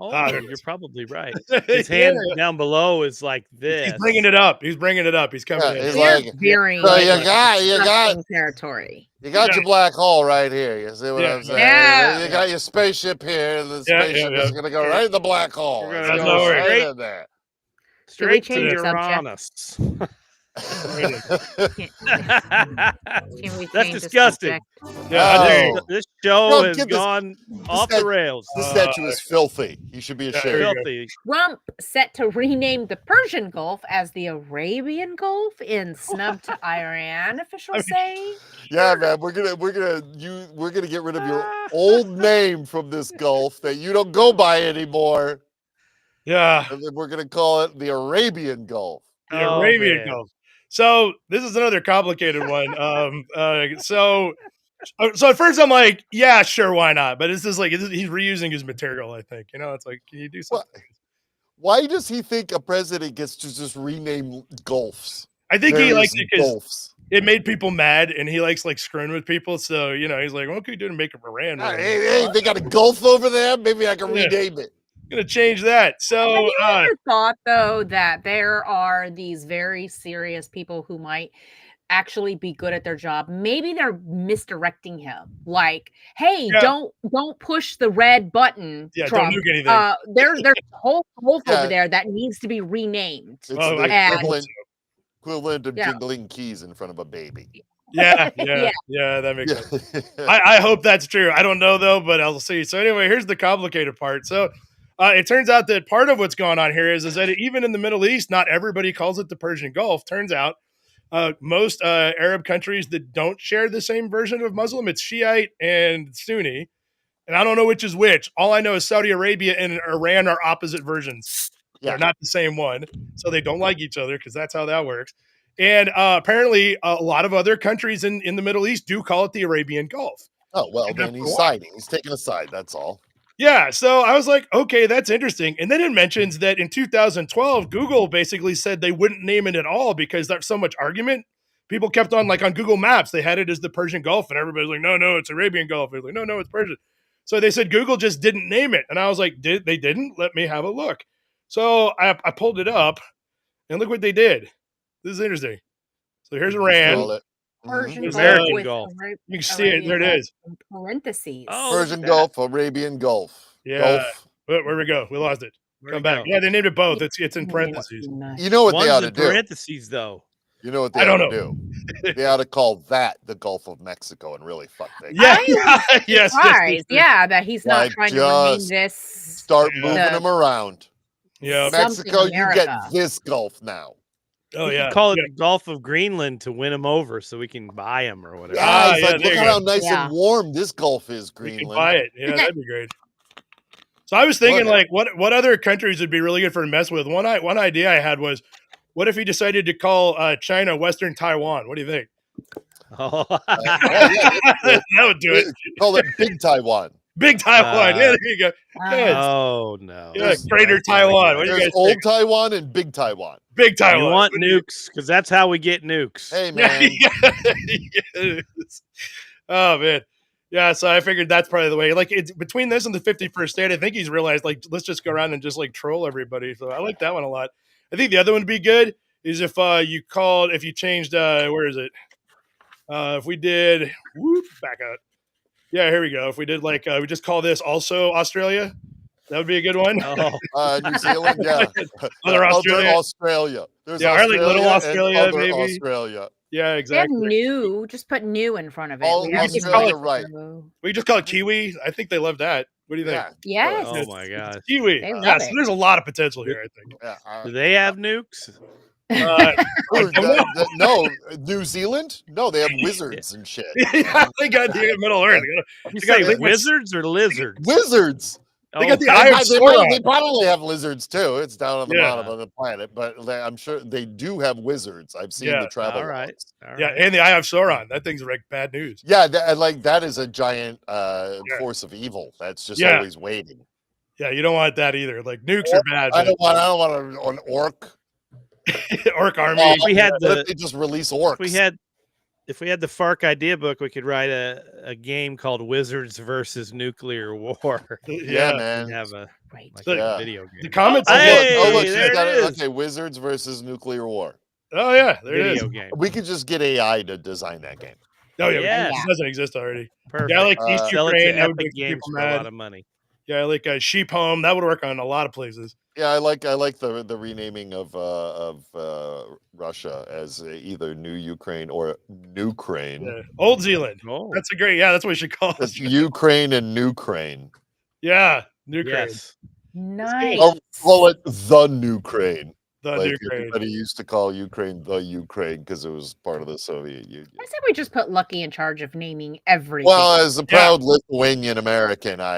S5: Oh,
S1: there it
S5: you're
S1: is.
S5: probably right. His hand down below is like this.
S1: He's bringing it up. He's bringing it up. He's coming
S2: Yeah,
S1: in.
S2: he's
S3: We're
S2: like,
S3: veering
S2: so
S3: into
S2: you got
S3: disgusting territory.
S2: your black hole right here. You see what
S1: Yeah.
S2: I'm saying?
S3: Yeah.
S2: You got your spaceship here, and the
S1: Yeah,
S2: spaceship
S1: yeah.
S2: is gonna go right in the black hole.
S5: We're
S2: It's
S5: gonna
S2: going
S1: go
S2: right
S5: straight-
S2: in there.
S5: Straight to
S3: change the subject?
S5: Uranus.
S3: Can we
S5: That's
S3: change the
S5: disgusting.
S3: subject?
S1: Yeah, I think-
S2: Oh.
S5: This show
S2: Bro,
S5: has
S2: get this-
S5: gone off
S2: that-
S5: the rails.
S2: This statue is filthy. You should be
S1: Yeah,
S2: ashamed.
S1: there you go.
S5: Filthy.
S3: Trump set to rename the Persian Gulf as the Arabian Gulf in snub to Iran, officials say.
S2: Yeah, man, we're gonna get rid of your old name from this Gulf that you don't go by anymore,
S1: yeah.
S2: and then we're gonna call it the Arabian Gulf.
S1: The
S5: Oh,
S1: Arabian
S5: man.
S1: Gulf. So this is another complicated one. So at first I'm like, yeah, sure, why not? But it's just like he's reusing his material. I think it's like, can you do something?
S2: Why does he think a president gets to just rename Gulfs?
S1: I think he likes
S2: Various
S1: it because
S2: Gulfs.
S1: it made people mad, and he likes like screwing with people. So he's like, "What can we do to make Iran?"
S2: Hey, they got a Gulf over there. Maybe I can rename it.
S1: Gonna change that.
S3: Have
S1: So
S3: you ever thought though that there are these very serious people who might actually be good at their job? Maybe they're misdirecting him. Like, hey,
S1: Yeah.
S3: don't push the red button,
S1: Yeah, don't
S3: Trump.
S1: nuke anything.
S3: There's a whole Gulf
S2: Yeah.
S3: over there that needs to be renamed.
S2: It's
S1: Oh,
S2: the
S1: I
S3: And-
S2: equivalent of
S3: Yeah.
S2: jiggling keys in front of a baby.
S1: yeah,
S3: Yeah.
S1: that makes sense.
S2: Yeah.
S1: I hope that's true. I don't know though, but I'll see. So anyway, here's the complicated part. So it turns out that part of what's going on here is that even in the Middle East, not everybody calls it the Persian Gulf. Turns out most Arab countries that don't share the same version of Muslim, it's Shiite and Sunni. And I don't know which is which. All I know is Saudi Arabia and Iran are opposite versions.
S2: Yeah.
S1: They're not the same one. So they don't like each other because that's how that works. And apparently a lot of other countries in the Middle East do call it the Arabian Gulf.
S2: Oh, well, then he's siding. He's taking a side. That's all.
S1: Yeah, so I was like, okay, that's interesting. And then it mentions that in 2012, Google basically said they wouldn't name it at all because there's so much argument. People kept on, like on Google Maps, they had it as the Persian Gulf, and everybody's like, no, it's Arabian Gulf. They're like, no, it's Persian. So they said Google just didn't name it. And I was like, they didn't? Let me have a look. So I pulled it up, and look what they did. This is interesting. So here's Iran.
S2: Call it.
S3: Persian
S1: There's
S3: Gulf
S5: American
S3: with
S5: Gulf.
S1: You can see it. There it is.
S3: in parentheses.
S5: Oh,
S2: Persian
S5: that-
S2: Gulf, Arabian Gulf.
S1: Yeah.
S2: Gulf.
S1: Where we go? We lost it.
S5: Where'd
S1: Come
S5: it
S1: back.
S5: go?
S1: Yeah, they named it both. It's in parentheses.
S2: You know what
S5: One's
S2: they ought to
S5: in
S2: do?
S5: parentheses, though.
S2: You know what they
S1: I
S2: ought
S1: don't
S2: to
S1: know.
S2: do? They ought to call that the Gulf of Mexico and really fuck things.
S1: Yeah.
S3: I
S1: yes.
S3: Surprised, yeah, that he's not
S2: Like,
S3: trying to rename
S2: just
S3: this.
S2: Start
S1: Yeah.
S2: moving
S3: The-
S2: them around.
S1: Yeah.
S3: Something
S2: Mexico, you get
S3: America.
S2: this Gulf now.
S1: Oh
S5: We
S1: yeah.
S5: can call it
S1: Yeah.
S5: the Gulf of Greenland to win them over, so we can buy them or whatever.
S2: Yeah, it's
S1: yeah,
S2: like,
S1: there
S2: look
S1: you
S2: at
S1: go.
S2: how nice
S3: Yeah.
S2: and warm this Gulf is,
S1: We can
S2: Greenland.
S1: buy it. Yeah, that'd be great. So I was thinking, like, what other countries would be really good for to mess with? One idea I had was, what if he decided to call China Western Taiwan? What do you think?
S5: Oh,
S1: That would do it.
S2: Call it Big Taiwan.
S1: Big Taiwan. Yeah, there you go. Good.
S5: oh no!
S1: Yeah, Greater Taiwan. What do you
S2: There's
S1: guys
S2: Old
S1: think?
S2: Taiwan and Big Taiwan.
S1: Big Taiwan.
S5: You want
S1: What do you-
S5: nukes because that's how we get nukes.
S2: Hey, man.
S1: Yes. Oh man. Yeah, so I figured that's probably the way. Like, it's between this and the 51st state, I think he's realized, like, let's just go around and just like troll everybody. So I like that one a lot. I think the other one would be good is if you changed where is it? If we did back up. Yeah, here we go. If we did like we just call this also Australia, that would be a good one.
S5: Oh,
S2: New Zealand, yeah.
S1: Other Australia.
S2: Australia. There's
S1: Yeah, or like little
S2: Australia and
S1: Australia,
S2: other
S1: maybe.
S2: Australia.
S1: Yeah,
S3: And
S1: exactly.
S3: new, just put new in front of it.
S2: All
S3: We have to
S2: Australia,
S3: go-
S2: right.
S1: We just call it Kiwi. I think they love that. What do you think?
S2: Yeah.
S3: Yes.
S5: oh my gosh!
S1: Kiwi.
S3: They love
S1: Yeah, so
S3: it.
S1: there's a lot of potential here, I think.
S2: Yeah,
S5: Do they have nukes?
S2: no, New Zealand? No, they have wizards and shit.
S1: Yeah, they got the Middle Earth.
S5: You
S1: They got
S5: say
S1: like-
S5: wizards or lizards?
S2: Wizards.
S1: They got the
S5: Oh,
S1: Eye of
S2: They
S1: Sauron.
S2: probably have lizards too. It's down on the
S1: Yeah.
S2: bottom of the planet, but I'm sure they do have wizards. I've seen
S1: Yeah,
S2: the travel.
S5: all right.
S2: logs.
S5: all
S1: Yeah,
S5: right.
S1: and the Eye of Sauron. That thing's like bad news.
S2: Yeah, that is a giant force of evil that's just
S1: Yeah.
S2: always waiting.
S1: Yeah, you don't want that either. Like nukes are bad.
S2: I don't want an orc.
S1: Orc army.
S2: Oh,
S5: we had
S2: what
S5: the-
S2: if they just release orcs?
S5: If we had the Fark idea book, we could write a game called Wizards versus Nuclear War.
S2: yeah,
S1: yeah.
S2: man.
S5: And have a
S3: Right.
S5: like
S2: Yeah.
S5: a video game.
S1: The comments.
S2: Oh,
S5: Hey,
S2: look, she's
S5: there
S2: got
S5: it
S2: it.
S5: is.
S2: Okay, Wizards versus Nuclear War.
S1: Oh yeah, there it is.
S5: Video game.
S2: We could just get AI to design that game.
S1: Oh yeah,
S5: Yes.
S1: it doesn't exist already.
S5: Perfect.
S1: Yeah, I like East
S5: Sell it
S1: Ukraine.
S5: to
S1: That would
S5: Epic
S1: make
S5: Games
S1: people
S5: for a
S1: mad.
S5: lot of money.
S1: Yeah, I like Sheep Home. That would work on a lot of places.
S2: Yeah, I like the renaming of Russia as either New Ukraine or Nukraine.
S1: Yeah. Old Zealand.
S5: Oh,
S1: That's a great. Yeah, that's what we should call
S2: That's
S1: it.
S2: Ukraine and Nukraine.
S1: Yeah, Ukraine.
S5: yes.
S3: Nice.
S2: I'll call it the Nukraine.
S1: The
S2: Like
S1: Ukraine.
S2: everybody used to call Ukraine the Ukraine because it was part of the Soviet Union.
S3: I said we just put Lucky in charge of naming everything.
S2: Well, as a proud Lithuanian American, I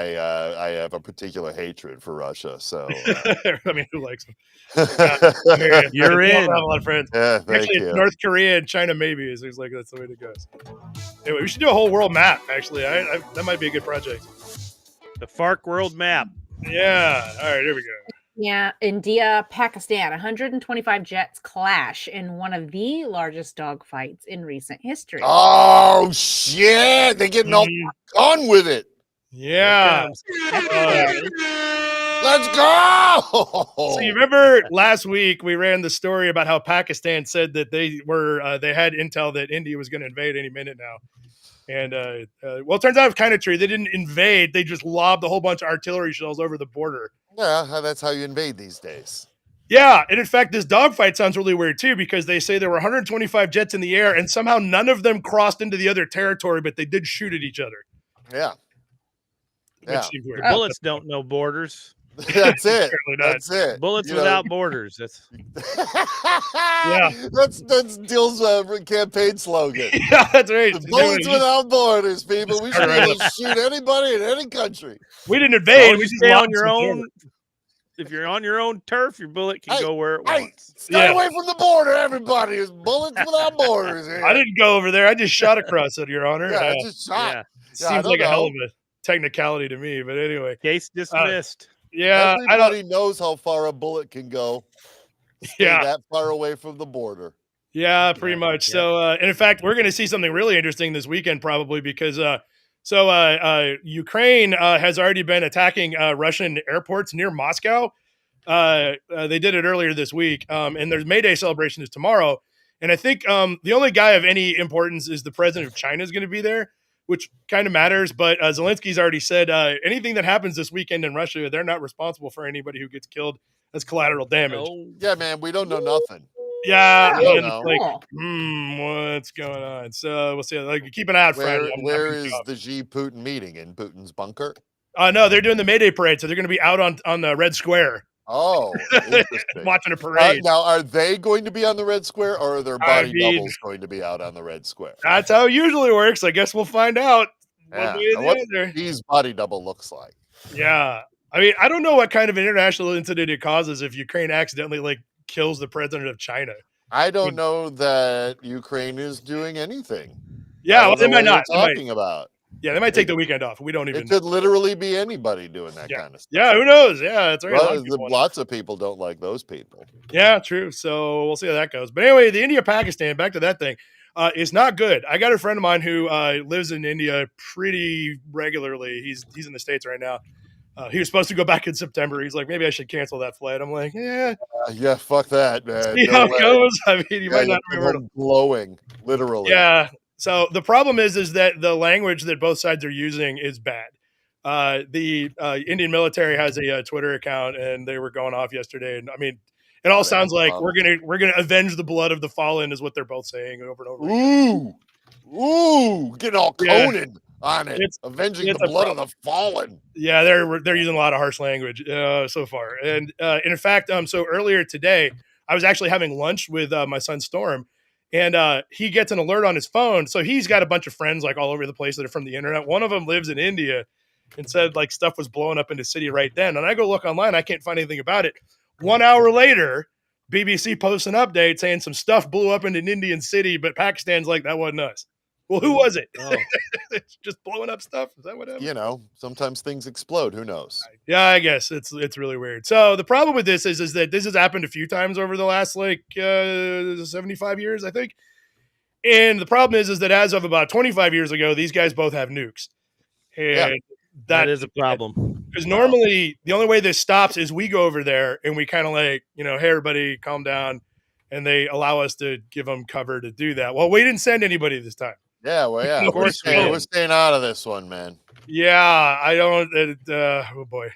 S2: have a particular hatred for Russia. So
S1: I mean, who likes them?
S5: You're
S1: I
S5: in.
S1: have a lot of friends.
S2: yeah, thank
S1: Actually,
S2: you.
S1: North Korea and China maybe is like that's the way to go. Anyway, we should do a whole world map. Actually, that might be a good project.
S5: The Fark world map.
S1: Yeah. All right, here we go.
S3: Yeah, India, Pakistan, 125 jets clash in one of the largest dogfights in recent history.
S2: Oh shit! They're getting all on with it.
S1: Yeah.
S3: That's scary.
S2: Let's go!
S1: So you remember last week we ran the story about how Pakistan said that they had intel that India was going to invade any minute now. And well, it turns out it's kind of true. They didn't invade; they just lobbed a whole bunch of artillery shells over the border.
S2: Yeah, that's how you invade these days.
S1: Yeah, and in fact, this dogfight sounds really weird too because they say there were 125 jets in the air, and somehow none of them crossed into the other territory, but they did shoot at each other.
S2: Yeah,
S1: Which seems weird.
S5: The bullets don't know borders.
S2: That's it.
S1: Apparently not.
S2: That's it.
S5: Bullets
S2: You know?
S5: without borders. That's
S2: Yeah. That's Dill's campaign slogan.
S1: Yeah, that's right.
S2: The bullets without borders, people. We should be able to shoot anybody in any country.
S1: We didn't invade.
S5: we
S1: We just
S5: stay on
S1: lobbed
S5: your
S1: some
S5: own.
S1: bullets.
S5: If you're on your own turf, your bullet can go where it wants.
S2: Stay away from the border, everybody. There's bullets without borders here.
S1: I didn't go over there. I just shot across it, Your Honor.
S2: Yeah, I just shot.
S5: Yeah.
S1: Seems like a hell of a technicality to me, but anyway.
S5: Case dismissed.
S1: Yeah,
S2: everybody knows how far a bullet can go. Stay that far away from the border.
S1: Yeah, pretty much.
S2: Yeah.
S1: So, and in fact, we're going to see something really interesting this weekend, probably because Ukraine has already been attacking Russian airports near Moscow. They did it earlier this week, and their May Day celebration is tomorrow. And I think the only guy of any importance is the president of China is going to be there, which kind of matters. But Zelensky's already said anything that happens this weekend in Russia, they're not responsible for anybody who gets killed as collateral damage.
S2: Yeah, man, we don't know nothing.
S1: Yeah,
S2: we don't
S1: and
S2: know.
S1: it's like, what's going on? So we'll see. Like, keep an eye out.
S2: Where is the Xi Putin meeting? In Putin's bunker?
S1: No, they're doing the May Day parade, so they're going to be out on the Red Square.
S2: Oh, interesting.
S1: Watching a parade.
S2: Now, are they going to be on the Red Square, or are their body doubles going to be out on the Red Square?
S1: That's how it usually works. I guess we'll find out.
S2: Yeah. What his body double looks like.
S1: Yeah. I mean, I don't know what kind of an international incident it causes if Ukraine accidentally kills the president of China.
S2: I don't know that Ukraine is doing anything.
S1: Yeah, well, they might not.
S2: Talking about.
S1: Yeah, they might take the weekend off. We don't even.
S2: It could literally be anybody doing that kind of stuff.
S1: Yeah, who knows? Yeah, that's right.
S2: Lots of people don't like those people.
S1: Yeah, true. So we'll see how that goes. But anyway, the India-Pakistan, back to that thing, is not good. I got a friend of mine who lives in India pretty regularly. He's in the States right now. He was supposed to go back in September. He's like, maybe I should cancel that flight. I'm like, yeah.
S2: Yeah, fuck that, man.
S1: See how it goes? I mean, you might not remember.
S2: Blowing, literally.
S1: Yeah. So the problem is that the language that both sides are using is bad. The Indian military has a Twitter account, and they were going off yesterday. And I mean, it all sounds like we're gonna avenge the blood of the fallen, is what they're both saying over and over.
S2: Ooh, getting all Conan on it. Avenging the blood of the fallen.
S1: Yeah, they're using a lot of harsh language so far. And in fact, so earlier today, I was actually having lunch with my son Storm. And he gets an alert on his phone. So he's got a bunch of friends all over the place that are from the internet. One of them lives in India and said stuff was blowing up in the city right then. And I go look online. I can't find anything about it. 1 hour later, BBC posts an update saying some stuff blew up in an Indian city, but Pakistan's like, that wasn't us. Well, who was it? Oh. It's just blowing up stuff. Is that what happened?
S2: Sometimes things explode. Who knows?
S1: Yeah, I guess it's really weird. So the problem with this is that this has happened a few times over the last 75 years, I think. And the problem is that as of about 25 years ago, these guys both have nukes. And
S5: that is a problem.
S1: Because normally the only way this stops is we go over there and we kind of hey, everybody calm down. And they allow us to give them cover to do that. Well, we didn't send anybody this time.
S2: Yeah, well, yeah. Of course we're staying out of this one, man.
S1: Yeah, I don't. Oh boy,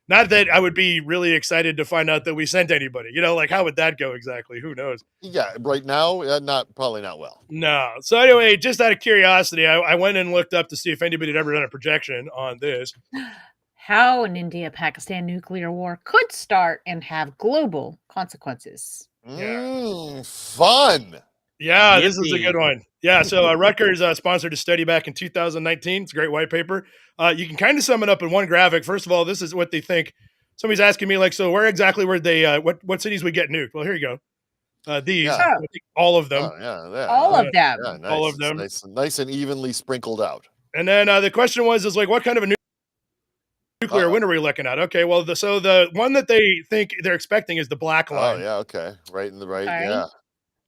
S1: not that I would be really excited to find out that we sent anybody. How would that go exactly? Who knows?
S2: Yeah, right now, probably not well.
S1: No. So anyway, just out of curiosity, I went and looked up to see if anybody had ever done a projection on this.
S3: How an India-Pakistan nuclear war could start and have global consequences.
S2: Fun.
S1: Yeah, this is a good one. Yeah, so Rutgers sponsored a study back in 2019. It's a great white paper. You can kind of sum it up in one graphic. First of all, this is what they think. Somebody's asking me, so where exactly were they, what cities would get nuked? Well, here you go. These, all of them.
S3: All of them.
S2: Yeah, nice.
S1: All of them.
S2: Nice and evenly sprinkled out.
S1: And then the question was, what kind of a nuclear winter are we looking at? Okay, well, so the one that they think they're expecting is the black line.
S2: Oh, yeah, okay. Right in the right,
S3: Okay.
S2: yeah.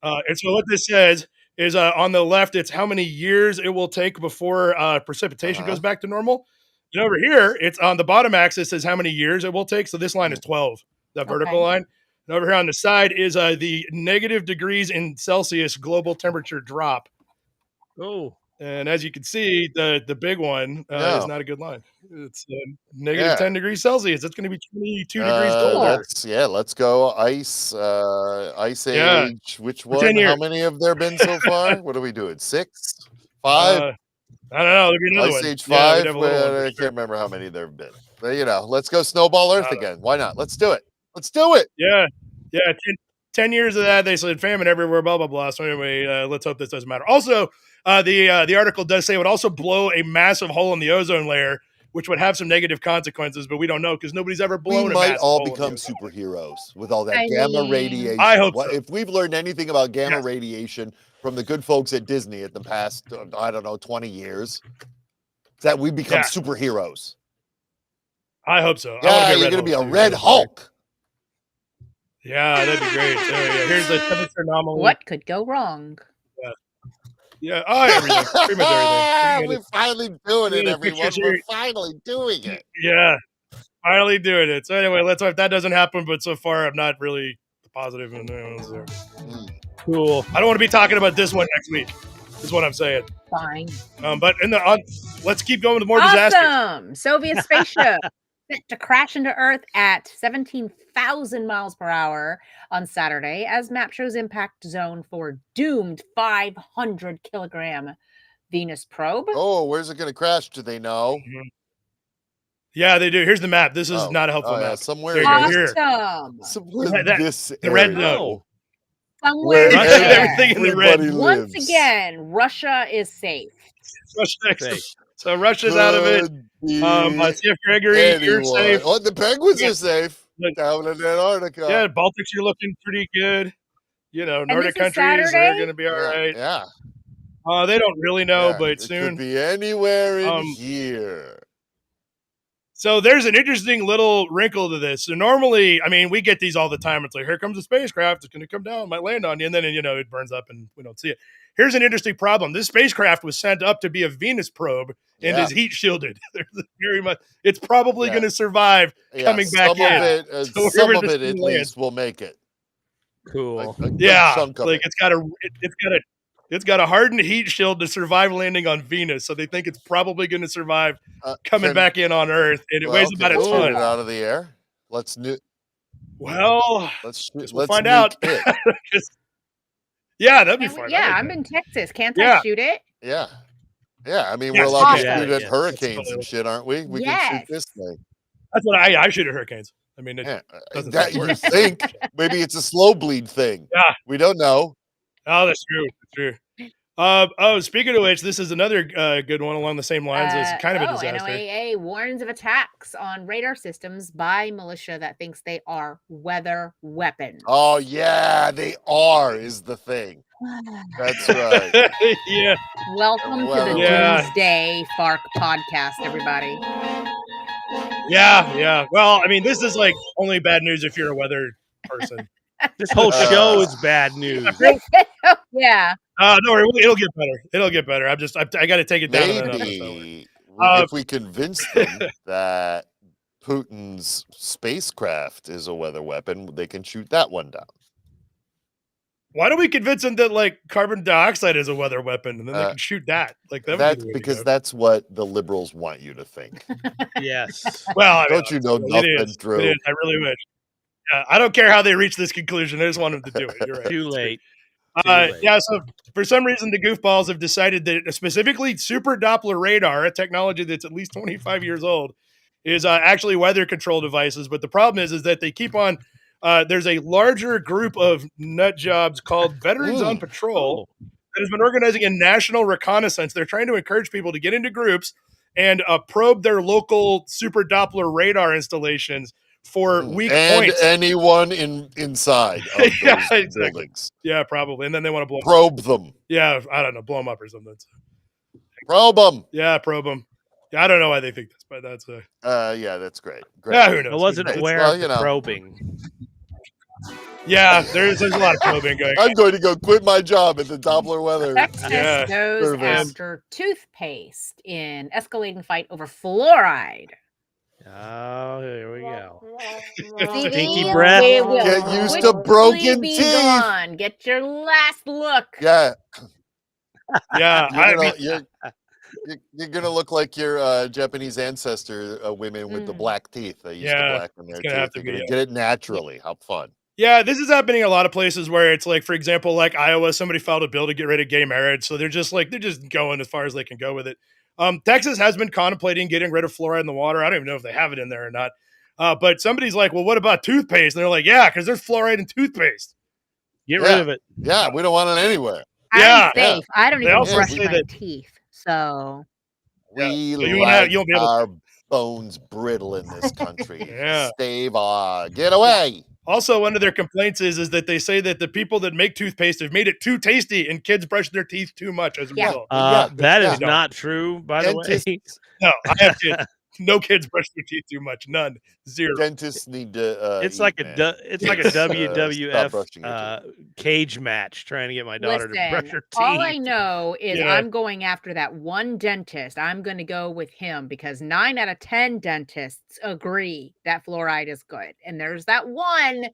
S1: And so what this says is on the left, it's how many years it will take before precipitation goes back to normal. And over here, it's on the bottom axis is how many years it will take. So this line is 12, that vertical line. And over here on the side is the negative degrees in Celsius global temperature drop.
S5: Oh.
S1: And as you can see, the big one is not a good line. It's negative 10 degrees Celsius. It's going to be 22 degrees colder.
S2: Let's go ice age. Which one?
S1: 10 years.
S2: How many have there been so far? What are we doing? 6? 5?
S1: I don't know. There'll be another
S2: Ice
S1: one.
S2: age 5?
S1: I
S2: can't remember how many there have been. But, let's go snowball Earth again. Why not? Let's do it. Let's do it.
S1: Yeah. 10 years of that. They said famine everywhere, blah, blah, blah. So anyway, let's hope this doesn't matter. Also, the article does say it would also blow a massive hole in the ozone layer, which would have some negative consequences, but we don't know because nobody's ever blown
S2: We
S1: a
S2: might
S1: massive
S2: all
S1: hole
S2: become
S1: in the ozone.
S2: superheroes with all that gamma radiation.
S1: I hope so.
S2: If we've learned anything about gamma radiation from the good folks at Disney at the past, 20 years, it's that we become superheroes.
S1: I hope so.
S2: Yeah, you're going to be a Red Hulk.
S1: Yeah, that'd be great. So, here's the temperature anomaly.
S3: What could go wrong?
S1: Yeah. Oh, everything. Pretty much everything.
S2: We're finally doing it, everyone. We're finally doing it.
S1: Yeah. Finally doing it. So anyway, let's hope that doesn't happen. But so far, I'm not really positive.
S5: Cool.
S1: I don't want to be talking about this one next week. Is what I'm saying.
S3: Fine.
S1: But let's keep going with more disasters.
S3: Awesome. Soviet spaceship set to crash into Earth at 17,000 miles per hour on Saturday, as map shows impact zone for doomed 500-kilogram Venus probe.
S2: Oh, where's it going to crash? Do they know?
S1: Yeah, they do. Here's the map. This is not a helpful map.
S2: Yeah, somewhere
S3: Awesome.
S2: Somewhere in this
S1: the red
S2: area.
S1: zone.
S3: Somewhere
S1: Russia,
S3: there.
S1: everything in the red.
S3: Once again, Russia is safe.
S1: So Russia's out of it. CF Gregory, you're safe.
S2: Oh, the Penguins are safe down in Antarctica.
S1: Yeah, Baltics are looking pretty good. Nordic countries
S3: Saturday?
S1: are going to be all right.
S2: Yeah.
S1: They don't really know, but
S2: it
S1: soon.
S2: Could be anywhere in here.
S1: So there's an interesting little wrinkle to this. So normally, we get these all the time. It's like, here comes a spacecraft. It's going to come down, might land on you. And then, it burns up and we don't see it. Here's an interesting problem. This spacecraft was sent up to be a Venus probe and is heat shielded. It's probably going to survive coming back in.
S2: Some of it at least will make it.
S5: Cool.
S1: It's got a hardened heat shield to survive landing on Venus. So they think it's probably going to survive coming back in on Earth. And it weighs about a ton.
S2: Shoot it out of the air. Let's
S1: find out. Yeah, that'd be fun.
S3: Yeah, I'm in Texas. Can't I shoot it?
S2: Yeah. Yeah, we're allowed to shoot at hurricanes and shit, aren't we? We can shoot this thing.
S1: That's what I shoot at hurricanes. It doesn't
S2: you think. Maybe it's a slow bleed thing.
S1: Yeah.
S2: We don't know.
S1: Oh, that's true. Speaking of which, this is another good one along the same lines. It's kind of a disaster.
S3: NOAA warns of attacks on radar systems by militia that thinks they are weather weapons.
S2: Oh, yeah, they are is the thing. That's right.
S1: Yeah.
S3: Welcome to the Doomsday Fark podcast, everybody.
S1: Yeah. Well, this is like only bad news if you're a weather person.
S5: This whole show is bad news.
S3: Yeah.
S1: No, it'll get better. It'll get better. I got to take it down.
S2: Maybe if we convince them that Putin's spacecraft is a weather weapon, they can shoot that one down.
S1: Why don't we convince them that carbon dioxide is a weather weapon, and then they can shoot that?
S2: That's because that's what the liberals want you to think.
S5: Yes.
S1: Well,
S2: don't you know nothing, Drew?
S1: It is. I really wish. I don't care how they reach this conclusion. I just want them to do it. You're right.
S5: Too late.
S1: Yeah, so for some reason, the goofballs have decided that specifically Super Doppler radar, a technology that's at least 25 years old, is actually weather control devices. But the problem is that they keep on, there's a larger group of nut jobs called Veterans on Patrol that has been organizing a national reconnaissance. They're trying to encourage people to get into groups and probe their local Super Doppler radar installations for weak points.
S2: Anyone inside of those buildings.
S1: Yeah, probably. And then they want to
S2: probe them.
S1: Yeah, I don't know, blow them up or something.
S2: Probe them.
S1: Yeah, probe them. I don't know why they think this, but that's
S2: Yeah, that's great.
S1: yeah, who knows?
S5: I wasn't
S2: knows?
S5: aware
S2: Well,
S5: of the probing.
S1: Yeah, there's a lot of probing going on.
S2: I'm going to go quit my job at the Doppler weather.
S3: Texas
S1: Yeah.
S3: goes
S2: Service.
S3: after toothpaste in escalating fight over fluoride.
S5: Oh, here we go.
S3: See,
S5: Stinky breath.
S3: we will
S2: Get used to
S3: quickly
S2: broken
S3: be
S2: teeth.
S3: gone. Get your last look.
S2: Yeah,
S1: Yeah,
S2: you're gonna look like your Japanese ancestor women with the black teeth. They used to
S1: Yeah,
S2: blacken their
S1: it's gonna have
S2: teeth.
S1: to
S2: They're
S1: be,
S2: gonna get it naturally. How fun!
S1: yeah, this is happening in a lot of places where it's like, for example, like Iowa, somebody filed a bill to get rid of gay marriage, so they're just going as far as they can go with it. Texas has been contemplating getting rid of fluoride in the water. I don't even know if they have it in there or not. But somebody's like, well, what about toothpaste? And they're like, yeah, because there's fluoride in toothpaste.
S5: Get rid of it.
S2: Yeah, we don't want it anywhere.
S1: Yeah,
S3: I'm safe. I don't
S1: They
S3: even
S1: also
S3: brush
S1: say
S3: my
S1: that-
S3: teeth. So
S2: We
S1: so you won't have-
S2: like
S1: you won't be able to-
S2: our bones brittle in this country.
S1: Yeah.
S2: Stave on. Get away.
S1: Also, one of their complaints is that they say that the people that make toothpaste have made it too tasty and kids brush their teeth too much as a
S3: Yeah.
S1: result.
S5: That is
S2: yeah.
S5: not true, by the way.
S2: Dentists,
S1: No, I have kids. No kids brush their teeth too much. None. Zero.
S2: dentists need to.
S5: It's
S2: eat,
S5: like
S2: man.
S5: it's like a
S2: Stop
S5: WWF
S2: brushing your
S5: cage match trying to get my daughter to brush
S3: listen,
S5: her teeth.
S3: all I know is
S1: Yeah.
S3: I'm going after that one dentist. I'm going to go with him because 9 out of 10 dentists agree that fluoride is good. And there's that one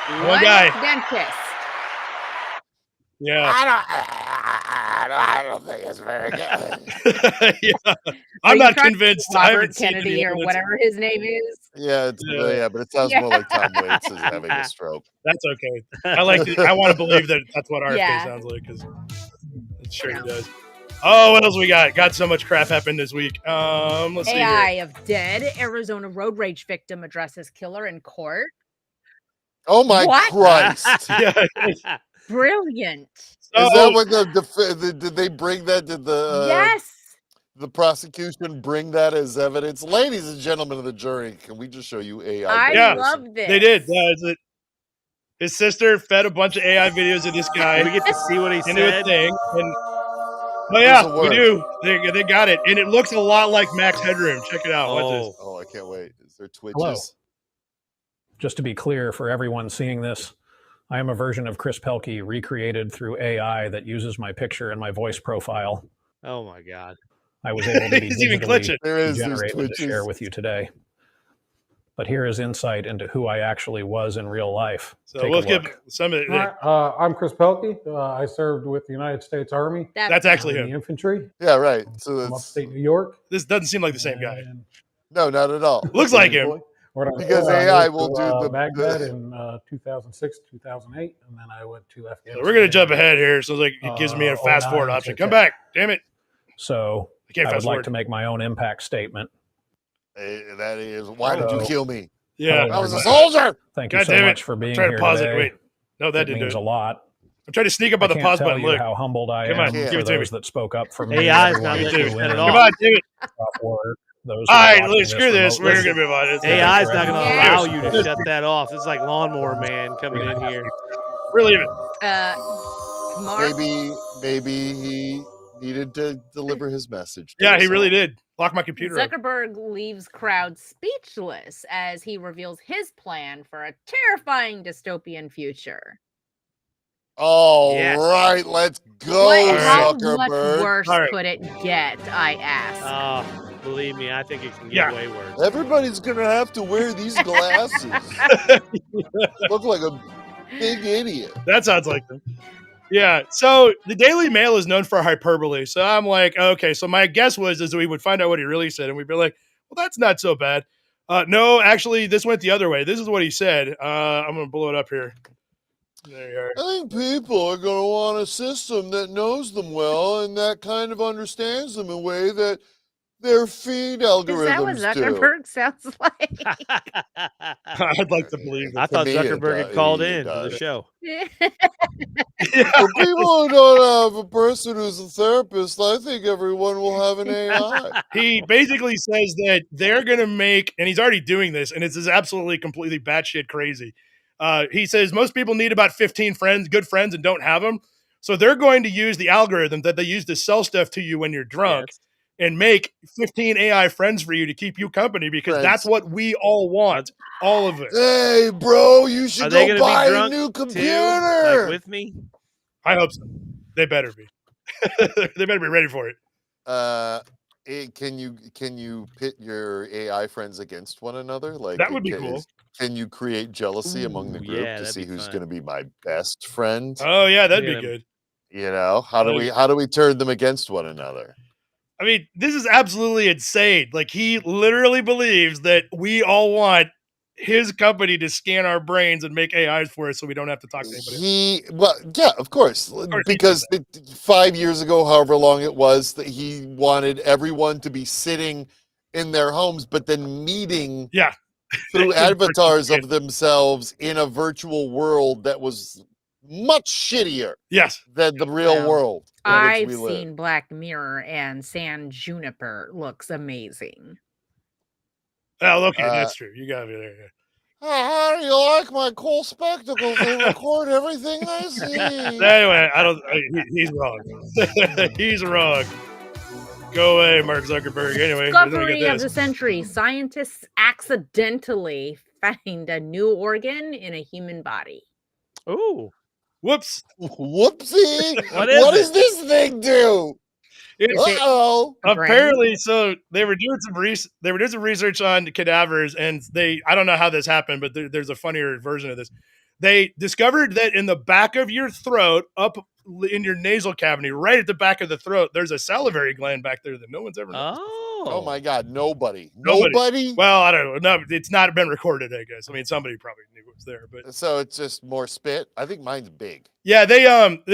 S1: guy.
S3: dentist.
S1: Yeah.
S2: I don't think it's very good.
S1: Yeah.
S3: Are
S1: I'm
S3: you
S1: not
S3: trying to
S1: convinced.
S3: say
S1: I
S3: Robert
S1: haven't seen any
S3: Kennedy or
S1: evidence.
S3: whatever his name is.
S2: Yeah, but it sounds more like Tom Waits is having a stroke.
S1: That's okay. I like to, I want to believe that that's what RFK
S3: Yeah.
S1: sounds like because it sure
S3: Yeah.
S1: does. Oh, what else we got? Got so much crap happened this week. Let's see
S3: AI
S1: here.
S3: of dead. Arizona road rage victim addresses killer in court.
S2: Oh my
S3: What?
S2: Christ!
S1: Yeah.
S3: Brilliant.
S2: Is that
S1: So,
S2: what did they bring that? Did
S3: Yes.
S2: the prosecution bring that as evidence? Ladies and gentlemen of the jury, can we just show you AI?
S3: I
S1: Yeah.
S3: love this.
S1: they did. Yeah, is it? His sister fed a bunch of AI videos of this guy
S5: Do we get to see what he
S1: into a
S5: said?
S1: thing. And, oh, yeah,
S2: the
S1: we
S2: word.
S1: do. They got it. And it looks a lot like Max Headroom. Check it out. Watch this.
S2: Oh, I can't wait. Is there twitches?
S9: Hello. Just to be clear for everyone seeing this, I am a version of Chris Pelkey recreated through AI that uses my picture and my voice profile.
S5: Oh my God.
S9: I was able to be
S1: He's even
S9: digitally
S1: glitching.
S2: There's
S9: generated to share
S2: twitches.
S9: with you today. But here is insight into who I actually was in real life.
S1: So
S9: Take
S1: we'll
S9: a
S1: give
S9: look.
S1: some of it.
S6: Hi, I'm Chris Pelkey. I served with the United States Army
S1: That's actually
S6: in the
S1: him.
S6: infantry
S2: Yeah, right. So
S6: from
S2: it's
S6: upstate New York.
S1: This doesn't seem like the same guy.
S6: And
S2: no, not at all.
S1: Looks like him.
S6: when I-
S2: Because
S6: I
S2: AI
S6: moved
S2: will
S6: to,
S2: do the-
S6: Baghdad in 2006, 2008, and then I went to
S1: So
S6: Afghanistan.
S1: we're gonna jump ahead here. So like it gives me a fast forward
S6: 09
S1: option.
S6: to
S1: Come
S6: 10.
S1: back. Damn it.
S9: So
S1: I can't
S9: I would
S1: fast
S9: like
S1: forward.
S9: to make my own impact statement.
S2: That is, why did you
S9: Hello.
S2: kill me?
S1: Yeah.
S9: Hello.
S2: I was a soldier.
S9: Thank you
S1: God
S9: so
S1: damn it.
S9: much for being
S1: Try
S9: here
S1: to pause
S9: today.
S1: it. Wait. No, that
S9: It
S1: didn't
S9: means
S1: do
S9: a
S1: it.
S9: lot.
S1: I'm trying to sneak up
S9: I
S1: on the
S9: can't
S1: pause
S9: tell
S1: button.
S9: you
S1: Look.
S9: how humbled I
S1: Come
S9: am
S1: on,
S2: give
S9: for
S1: it to me.
S9: those that spoke up for me. and
S5: AI is
S9: everyone
S5: not
S9: who
S5: letting
S9: flew
S5: me set it
S9: in
S5: off.
S1: Come on, damn it.
S9: off work, those who
S1: All
S9: are
S1: right,
S9: watching
S1: screw this.
S9: remotely.
S1: We're gonna move on. It's
S5: AI is not going to
S3: Yeah.
S5: allow you to shut that off. It's like Lawnmower Man coming in here.
S1: We're leaving.
S3: Mark,
S2: Maybe he needed to deliver his message. to
S1: Yeah,
S2: us
S1: he really
S2: all.
S1: did. Lock my computer up.
S3: Zuckerberg leaves crowd speechless as he reveals his plan for a terrifying dystopian future.
S2: All
S5: Yes.
S2: right, let's go,
S3: How much
S2: Zuckerberg.
S3: worse
S1: All right.
S3: could it get? I ask.
S5: Oh, believe me, I think it can get
S1: Yeah.
S5: way worse.
S2: Everybody's gonna have to wear these glasses. Look like a big idiot.
S1: That sounds like them. Yeah. So the Daily Mail is known for hyperbole. So I'm like, okay. So my guess was is we would find out what he really said, and we'd be like, well, that's not so bad. No, actually, this went the other way. This is what he said. I'm gonna blow it up here. There you are.
S2: I think people are going to want a system that knows them well and that kind of understands them in a way that their feed
S3: Is
S2: algorithms
S3: that what Zuckerberg sounds like?
S1: I'd like to believe
S5: I
S1: that.
S5: thought
S2: me, it
S5: Zuckerberg had
S2: does.
S5: called
S2: It
S5: in to the
S2: does.
S5: show.
S2: For people who don't have a person who's a therapist, I think everyone will have an AI.
S1: He basically says that they're going to make, and he's already doing this, and it's just absolutely completely batshit crazy. He says most people need about 15 friends, good friends, and don't have them. So they're going to use the algorithm that they use to sell stuff to you when you're drunk.
S5: Yes.
S1: and make 15 AI friends for you to keep you company because that's
S2: Friends.
S1: what we all want. All of it.
S2: Hey, bro, you
S5: Are
S2: should
S5: they
S2: go
S5: gonna
S2: buy
S5: be
S2: a
S5: drunk
S2: new
S5: too?
S2: computer.
S5: Like with me?
S1: I hope so. They better be. They better be ready for it.
S2: Can you pit your AI friends against one another? Like
S1: That would be cool.
S2: Can you create jealousy among the
S5: Ooh,
S2: group
S5: yeah,
S2: to
S5: that'd
S2: see
S5: be
S2: who's
S5: fun.
S2: going to be my best friend?
S1: Oh yeah, that'd be
S5: Look at 'em.
S1: good.
S2: You know, how do we turn them against one another?
S1: I mean, this is absolutely insane. Like he literally believes that we all want his company to scan our brains and make AIs for us so we don't have to talk to anybody.
S2: Well, yeah, of course,
S1: Of course he
S2: because
S1: says
S2: 5 years ago, however long it was, that he wanted everyone to be sitting in their homes, but then meeting
S1: Yeah.
S2: through
S1: In person,
S2: avatars
S1: yeah.
S2: of themselves in a virtual world that was much shittier
S1: Yes.
S2: than the real
S3: Well,
S2: world in which
S3: I've
S2: we live.
S3: seen Black Mirror, and San Juniper looks amazing.
S1: Oh, okay, that's true. You gotta be there. Yeah.
S2: How do you like my cool spectacles? They record everything I see.
S1: Anyway, I don't. He's wrong. He's wrong. Go away, Mark Zuckerberg. Anyway, we don't
S3: Discovery
S1: get
S3: of the
S1: this.
S3: century. Scientists accidentally find a new organ in a human body.
S5: Ooh.
S1: Whoops.
S2: Whoopsie.
S5: What
S2: What
S5: is
S2: does this thing do?
S1: It's
S3: Is it
S2: Uh-oh.
S3: a brain?
S1: apparently so they were doing some research on cadavers, and I don't know how this happened, but there's a funnier version of this. They discovered that in the back of your throat, up in your nasal cavity, right at the back of the throat, there's a salivary gland back there that no one's ever noticed.
S2: Oh my God, nobody.
S1: Nobody? Well, I don't know. No, it's not been recorded, I guess. I mean, somebody probably knew it was there, but
S2: So it's just more spit. I think mine's big.
S1: yeah, they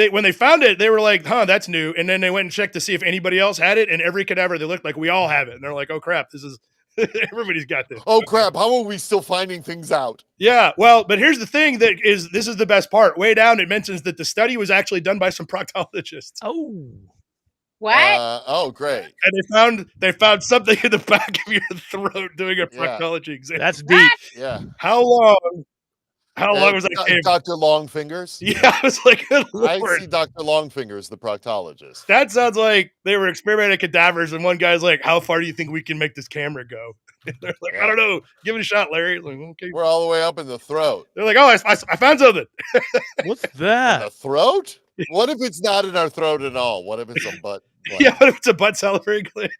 S1: when they found it, they were like, "Huh, that's new." And then they went and checked to see if anybody else had it, and every cadaver they looked like we all have it. And they're like, "Oh crap, this is everybody's got this."
S2: Oh crap, how are we still finding things out?
S1: Yeah, well, but here's the thing this is the best part. Way down it mentions that the study was actually done by some proctologists.
S5: Oh.
S3: What?
S2: Oh great.
S1: And they found something in the back of your throat doing a proctology exam.
S5: That's deep.
S2: Yeah.
S1: How long was that game?
S2: Dr. Longfingers?
S1: Yeah, I was like, good
S2: I
S1: Lord.
S2: see Dr. Longfingers, the proctologist.
S1: That sounds like they were experimenting cadavers, and one guy's like, "How far do you think we can make this camera go?" And they're like, "I don't know. Give it a shot, Larry." Like, okay.
S2: We're all the way up in the throat.
S1: They're like, "Oh, I found something."
S5: What's
S2: In
S5: that?
S2: the throat? What if it's not in our throat at all? What if it's a butt?
S1: Yeah, what if it's a butt salivary gland?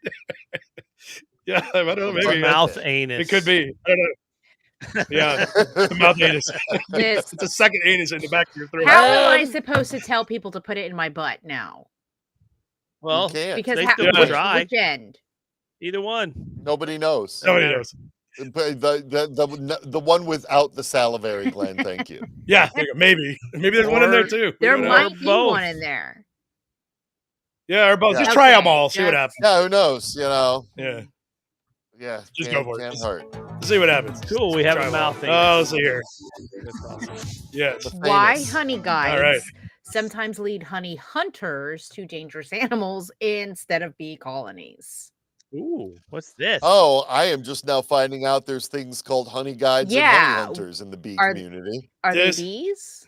S1: Yeah, I don't know.
S5: It's
S1: Maybe
S5: a mouth anus.
S1: It could be. I don't know. Yeah, the mouth anus.
S3: This-
S1: It's a second anus in the back of your throat.
S3: How am I supposed to tell people to put it in my butt now?
S5: Well,
S2: can't.
S3: Because
S5: they
S3: how,
S5: still
S1: Yeah.
S5: try.
S3: which end?
S5: Either one.
S2: Nobody knows.
S1: Nobody knows.
S2: But the one without the salivary gland, thank you.
S1: Yeah, there you go. Maybe there's one in there too.
S3: There
S1: We don't know.
S3: might be
S5: both.
S3: one in there.
S1: Yeah, or both.
S2: Yeah.
S1: Just try them
S3: Okay,
S1: all. See what
S3: just-
S1: happens.
S2: Yeah, who knows? You know.
S1: Yeah,
S2: Yeah.
S1: Just
S2: can't-
S1: go for it.
S2: Can't hurt.
S1: see what happens.
S5: Cool. We have
S1: Try
S5: a
S1: 'em
S5: mouth
S1: all.
S5: anus.
S1: Oh, let's see here.
S5: That's awesome.
S1: Yes.
S3: Why
S2: Famous.
S3: honey guides
S1: All right.
S3: sometimes lead honey hunters to dangerous animals instead of bee colonies.
S5: Ooh, what's this?
S2: Oh, I am just now finding out there's things called honey guides and
S3: Yeah.
S2: honey hunters in the bee
S3: Are-
S2: community.
S3: Are
S1: This-
S3: they bees?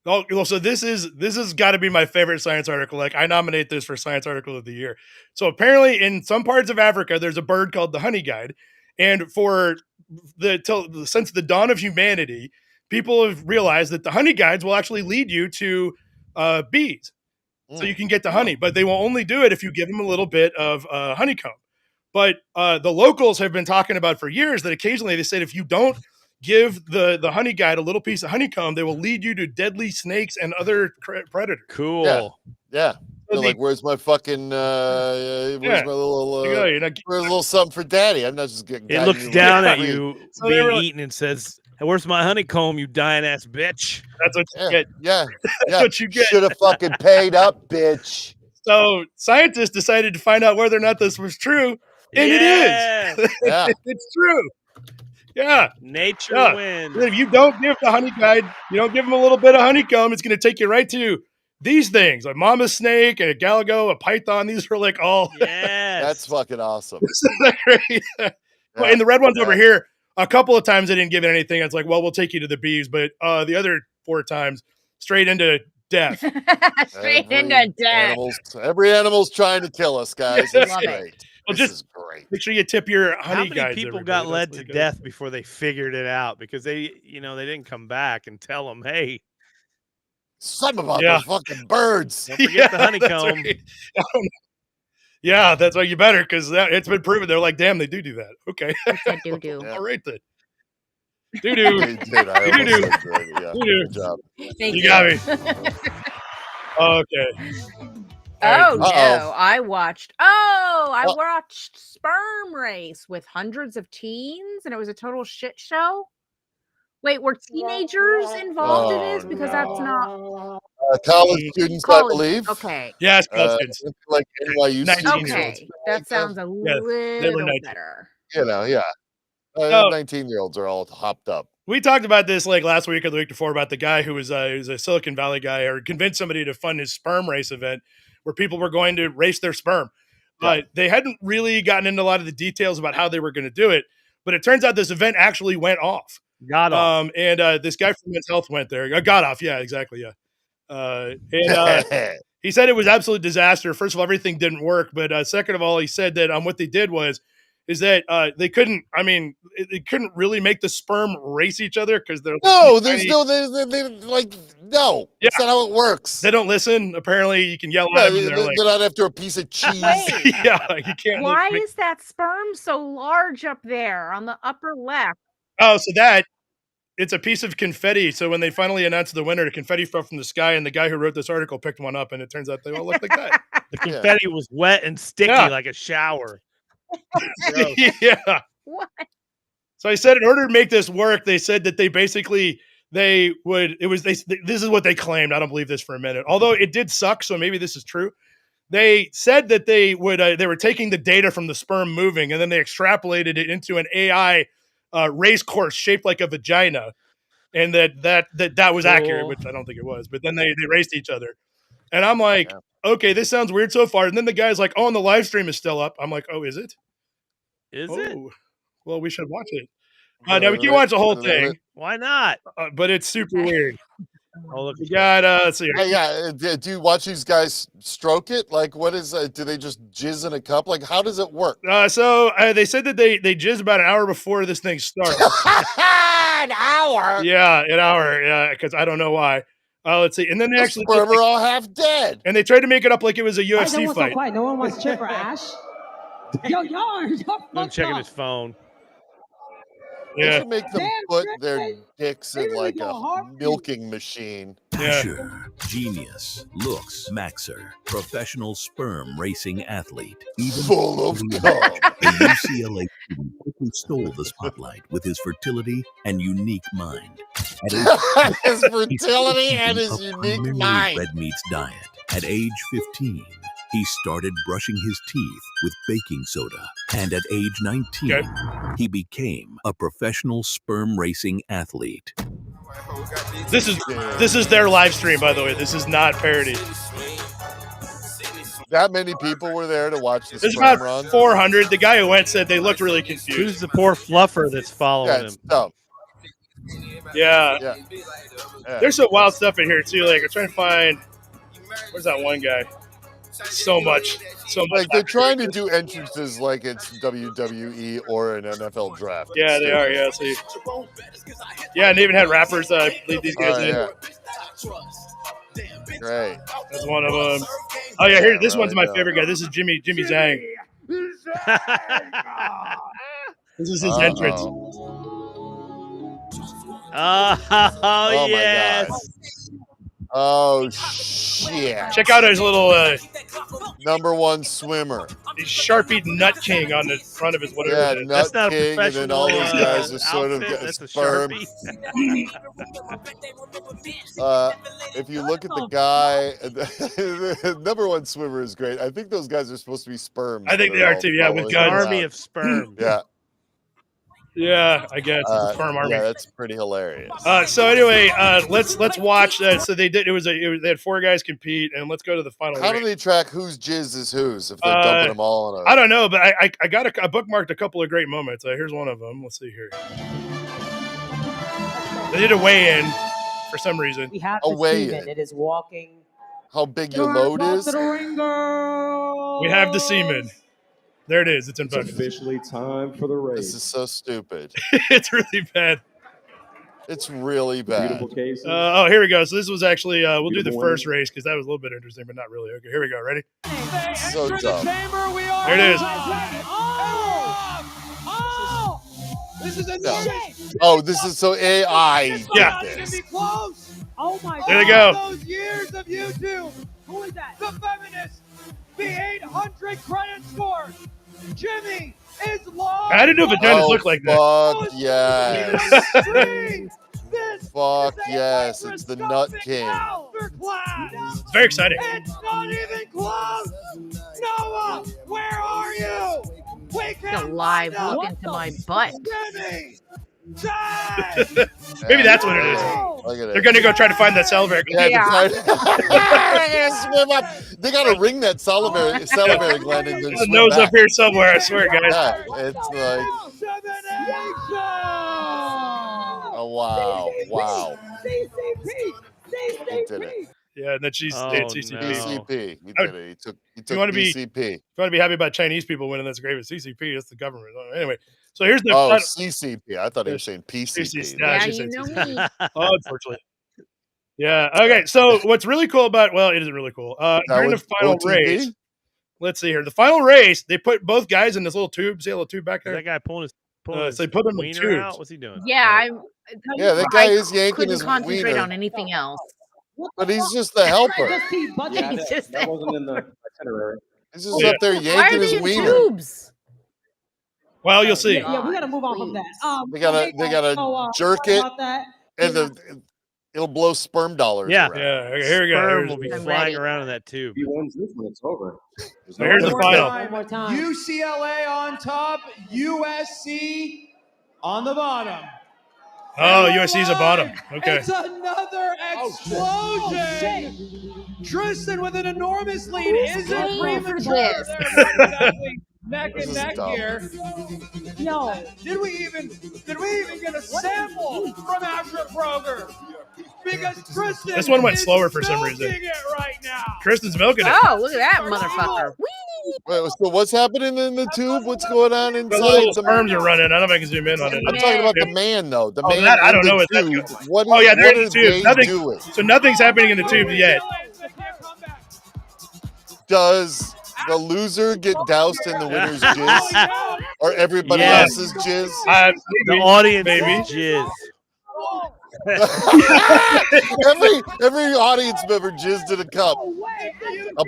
S1: Oh, well, so this has got to be my favorite science article. Like I nominate this for Science Article of the Year. So apparently, in some parts of Africa, there's a bird called the honey guide, and since the dawn of humanity, people have realized that the honey guides will actually lead you to bees, so you can get the honey. But they will only do it if you give them a little bit of honeycomb. But the locals have been talking about for years that occasionally they said if you don't give the honey guide a little piece of honeycomb, they will lead you to deadly snakes and other predators.
S5: Cool.
S2: Yeah.
S1: So
S2: They're
S1: the-
S2: like, where's my fucking where's
S1: Yeah.
S2: my little
S1: you know, you're not-
S2: where's a little something for daddy? I'm not just getting
S5: It looks
S2: guiding
S5: down
S2: away.
S5: at you
S1: So they
S5: being
S1: were like-
S5: eaten and says, "Hey, where's my honeycomb, you dying ass bitch?"
S1: that's what you
S2: Yeah,
S1: get.
S2: yeah,
S1: That's what you get.
S2: Should have fucking paid up, bitch.
S1: So scientists decided to find out whether or not this was true, and
S5: Yes!
S1: it is.
S2: Yeah.
S1: It's true. Yeah.
S5: Nature
S1: Yeah.
S5: wins.
S1: If you don't give the honey guide, you don't give them a little bit of honeycomb, it's going to take you right to these things: a mama snake, a galago, a python. These are like all.
S5: Yes.
S2: That's fucking awesome.
S1: Great. Well, and the red ones over
S2: Yeah.
S1: here, a couple of times they didn't give it anything. It's like, well, we'll take you to the bees, but the other 4 times straight into death.
S3: Straight into death.
S2: Every animal's trying to kill us, guys. It's
S3: Love it.
S2: great.
S1: Well,
S2: This
S1: just
S2: is great.
S1: make sure you tip your
S5: How
S1: honey
S5: many
S1: guys.
S5: people
S1: everybody.
S5: got
S1: That's
S5: led to
S1: like
S5: death before they figured it out because they didn't come back and tell them, hey,
S2: Something about
S1: Yeah.
S2: those fucking birds.
S5: don't forget the
S1: that's
S5: honeycomb.
S1: right. Yeah, that's why you better, because it's been proven. They're like, damn, they do that. Okay.
S3: I said doo-doo.
S2: Yeah.
S1: All right then. Doo-doo.
S2: They did. I almost
S1: Doo-doo.
S2: said that. Yeah.
S1: Doo-doo.
S2: Good job.
S3: Thank
S1: You got me. Okay.
S3: Oh
S2: Uh-oh.
S3: no! I watched Sperm Race with hundreds of teens, and it was a total shit show. Wait, were teenagers involved in this? Because that's not
S2: College students, I
S3: college.
S2: believe.
S3: Okay.
S1: Yes, college students.
S2: Like NYU
S1: 19
S2: students.
S1: years
S3: Okay. That sounds a
S1: they were
S3: little
S1: 19.
S3: better.
S2: You know, yeah.
S1: No.
S2: 19-year-olds are all hopped up.
S1: We talked about this like last week or the week before about the guy who was a Silicon Valley guy, or convinced somebody to fund his sperm race event where people were going to race their sperm. But they hadn't really gotten into a lot of the details about how they were going to do it. But it turns out this event actually went off.
S5: Got off.
S1: And this guy from Men's Health went there. Got off. Yeah, exactly. Yeah. He said it was absolute disaster. First of all, everything didn't work. But second of all, he said that what they did is that they couldn't really make the sperm race each other because they're
S2: no, there's no, no.
S1: Yeah.
S2: That's not how it works.
S1: They don't listen. Apparently, you can yell at them. And
S2: They're not after a piece of cheese.
S1: Yeah, you can't.
S3: Why is that sperm so large up there on the upper left?
S1: Oh, so it's a piece of confetti. So when they finally announced the winner, the confetti fell from the sky, and the guy who wrote this article picked one up, and it turns out they all look like that.
S5: The confetti was wet and sticky like a shower.
S1: Yeah.
S3: What?
S1: So I said, in order to make this work, they said that this is what they claimed. I don't believe this for a minute, although it did suck. So maybe this is true. They said that they were taking the data from the sperm moving, and then they extrapolated it into an AI race course shaped like a vagina. And that was accurate, which I don't think it was, but then they raced each other. And I'm like, okay, this sounds weird so far. And then the guy's like, oh, and the live stream is still up. I'm like, oh, is it?
S5: Is it?
S1: Well, we should watch it. No, we can watch the whole thing.
S5: Why not?
S1: But it's super weird.
S5: Oh, look,
S1: we got let's see.
S2: Do you watch these guys stroke it? Like, what is? Do they just jizz in a cup? Like, how does it work?
S1: So they said that they jizz about an hour before this thing starts.
S2: An hour?
S1: Yeah, an hour. Yeah, because I don't know why. Let's see. And then they actually
S2: we're all half dead.
S1: And they tried to make it up like it was a UFC
S10: what's
S1: fight.
S10: So quiet? No one wants Chip or Ash. Y'all
S5: checking his phone.
S2: They should make them put their dicks in like a milking machine.
S11: Asher, genius, looks, maxer, professional sperm racing athlete. Even
S2: full of cum.
S11: The UCLA student quickly stole the spotlight with his fertility and unique mind.
S2: His fertility and his unique mind.
S11: Red meats diet. At age 15, he started brushing his teeth with baking soda. And at age 19, he became a professional sperm racing athlete.
S1: This is their live stream, by the way. This is not parody.
S2: That many people were there to watch the
S1: There's
S2: sperm
S1: about
S2: run.
S1: 400. The guy who went said they looked really confused.
S5: Who's the poor fluffer that's following him?
S2: Dumb.
S1: Yeah. There's some wild stuff in here too. Like I'm trying to find. Where's that one guy? So much.
S2: Like they're trying to do entrances like it's WWE or an NFL draft.
S1: Yeah, they are. Yeah, see. Yeah, and they even had rappers lead these guys in.
S2: Yeah. Great.
S1: That's one of them. Oh yeah, here. This one's my favorite guy. This is Jimmy Zhang. This is his entrance.
S5: Oh yes.
S2: My God. Oh shit!
S1: Check out his little
S2: #1 swimmer.
S1: He's Sharpie Nut King on the front of his whatever.
S2: Yeah,
S1: it is.
S2: Nut King, and then all these guys are sort of sperm. If you look at the guy, the #1 swimmer is great. I think those guys are supposed to be sperms.
S1: I think they are too. Yeah, with guns.
S5: Army of sperm.
S2: Yeah.
S1: Yeah, I guess it's a sperm army.
S2: Yeah, that's pretty hilarious.
S1: So anyway, let's watch. So they did. They had 4 guys compete, and let's go to the final.
S2: How do they track whose jizz is whose if they're dumping them all in a?
S1: I don't know, but I got I bookmarked a couple of great moments. Here's one of them. Let's see here. They did a weigh-in. for some reason.
S10: We have
S2: A
S10: to
S2: weigh
S10: see it.
S2: in.
S10: It is walking.
S2: How big your load
S10: Off
S2: is?
S10: to the ring, girls.
S1: We have the semen. There it is. It's in
S6: It's
S1: focus.
S6: officially time for the race.
S2: This is so stupid.
S1: It's really bad.
S2: It's really bad.
S6: Beautiful cases.
S1: Oh, here we go. So this was actually we'll do the
S6: Beautiful
S1: first
S6: women.
S1: race because that was a little bit interesting, but not really. Okay, here we go. Ready?
S2: So dumb.
S1: There it is.
S10: This is a
S2: No. Oh, this is so AI.
S1: Yeah.
S2: did this.
S10: Oh my God.
S1: There they go.
S10: Those years of YouTube. Who is that? The feminist. The 800 credit score. Jimmy is lost.
S1: I didn't know vaginas
S2: Oh,
S1: look like that.
S2: fuck yes. Fuck yes. It's the Nut King.
S1: It's very exciting.
S10: It's not even close. Noah, where are you? We
S3: A live look into my butt.
S10: Jimmy.
S1: Maybe that's what it is.
S2: Look at it.
S1: They're gonna go try to find that salivary.
S3: Yeah.
S2: Swim up. They gotta ring that salivary gland and then
S1: There's a
S2: swim
S1: nose
S2: back.
S1: up here somewhere. I swear, guys.
S2: Yeah, it's like, oh wow. He did it.
S1: Yeah, and then she's
S5: Oh,
S1: CCP.
S5: no.
S2: PCP. He did it. He took
S1: wanna be-
S2: PCP.
S1: If you want to be happy about Chinese people winning, that's great. But CCP, that's the government. Anyway, so here's the
S2: Oh,
S1: final.
S2: CCP. I thought he was saying PCP.
S1: Yeah,
S3: Yeah,
S1: she
S3: you
S1: said
S3: know
S1: CCP.
S3: me.
S1: Oh, unfortunately. Yeah. Okay. So what's really cool about it isn't really cool. During the
S2: was
S1: final
S2: OTB?
S1: race, let's see here. The final race, they put both guys in this little tube. See a little tube back
S5: Is
S1: there?
S5: that guy pulling his
S1: so they put him in
S5: wiener
S1: tubes.
S5: out? What's he doing?
S3: Yeah,
S2: Yeah, that guy is
S3: I
S2: yanking
S3: couldn't
S2: his
S3: concentrate
S2: wiener.
S3: on anything else.
S2: But he's just the helper.
S10: Yeah,
S3: He's just
S6: that wasn't in the itinerary.
S2: He's just
S1: Yeah.
S2: up there
S3: Why are
S2: yanking
S3: they
S2: his
S3: in
S2: wiener.
S3: tubes?
S1: Well, you'll see.
S10: Yeah, we got to move off of that.
S2: They gotta jerk it,
S10: about that.
S2: and it'll blow sperm dollars
S5: Yeah.
S2: around.
S1: Yeah. Okay, here we go.
S5: Sperm
S1: Here's,
S5: will be
S3: I'm
S5: flying
S3: ready.
S5: around in that tube.
S6: If he wins this one, it's over. There's
S1: So here's the final.
S10: One more time.
S12: UCLA on top, USC on the bottom.
S1: Oh, USC's a bottom. Okay.
S12: It's another explosion. Tristan with an enormous lead. Is it
S3: paying for
S12: premature?
S3: this?
S12: They're exactly neck
S2: This
S12: and
S2: is
S12: neck
S2: dumb.
S12: here.
S10: No.
S12: Did we even get a sample from Asher Kroger? Because Tristan
S1: This one went
S12: is
S1: slower for some reason.
S12: milking it right now.
S1: Kristen's milking it.
S3: Oh, look at that motherfucker. Whee!
S2: Wait, so what's happening in the tube? What's going on
S1: The
S2: inside
S1: little
S2: the
S1: sperms are running. I don't know if I can zoom in on it.
S2: I'm talking about the man, though. The
S1: Oh,
S2: man
S1: that- I
S2: in
S1: don't
S2: the
S1: know what that's
S2: tube.
S1: good.
S2: What
S1: Oh, yeah, they're
S2: what
S1: in
S2: are
S1: the tube.
S2: they
S1: Nothing-
S2: doing?
S1: So nothing's happening in the tube yet.
S2: Does the loser get doused in the winner's jizz? Or everybody
S5: Yeah.
S2: else's jizz?
S5: The
S1: Maybe.
S5: audience
S1: Maybe.
S5: is jizz.
S2: every audience member jizzed in a cup.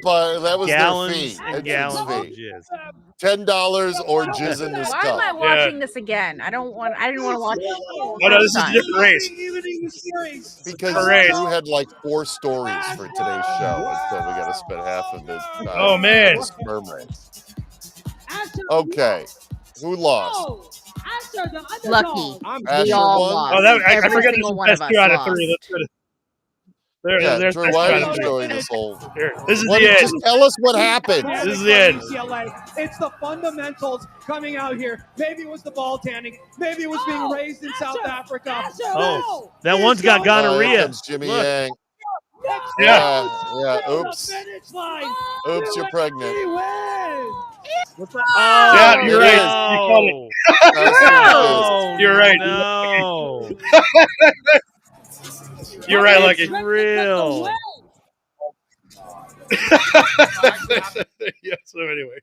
S2: That was
S5: Gallons
S2: their fee.
S5: and
S2: That's
S5: gallons
S2: his
S5: of
S2: fee.
S5: jizz.
S2: $10 or jizz in this
S3: Why am I
S2: cup.
S3: watching this again? I didn't want to watch it.
S1: Oh, no, this is a different race.
S2: Because
S1: Correct.
S2: Drew had like 4 stories for today's show, and so we got to spend half of it.
S1: Oh, man.
S2: Sperm race. Okay. Who lost?
S3: Lucky.
S2: Asher
S3: We all
S2: won?
S3: lost.
S1: Oh, that, I
S3: Every
S1: forgot
S3: single
S1: it's
S3: one of
S1: best
S3: us
S1: 2 out of
S3: lost.
S1: 3. Let's go to there.
S2: Yeah,
S1: There's
S2: Drew,
S1: best
S2: why
S1: 2
S2: are
S1: out
S2: you
S1: of 3.
S2: showing this whole?
S1: Here, this is
S2: What-
S1: the end.
S2: Just tell us what happened.
S1: This is the end.
S12: UCLA. It's the fundamentals coming out here. Maybe it was the ball tanning. Maybe it was being raised in South Africa.
S5: Oh, that one's got
S2: Here
S5: gonorrhea.
S2: comes Jimmy
S5: Look.
S2: Yang.
S1: Yeah.
S2: Yeah. Oops. Oops, you're pregnant.
S1: Yeah, you're
S2: it
S1: right.
S2: is.
S1: You called it.
S5: Oh,
S1: You're right.
S5: No.
S1: You're right, Lucky.
S5: It's real.
S1: Yeah, so anyway.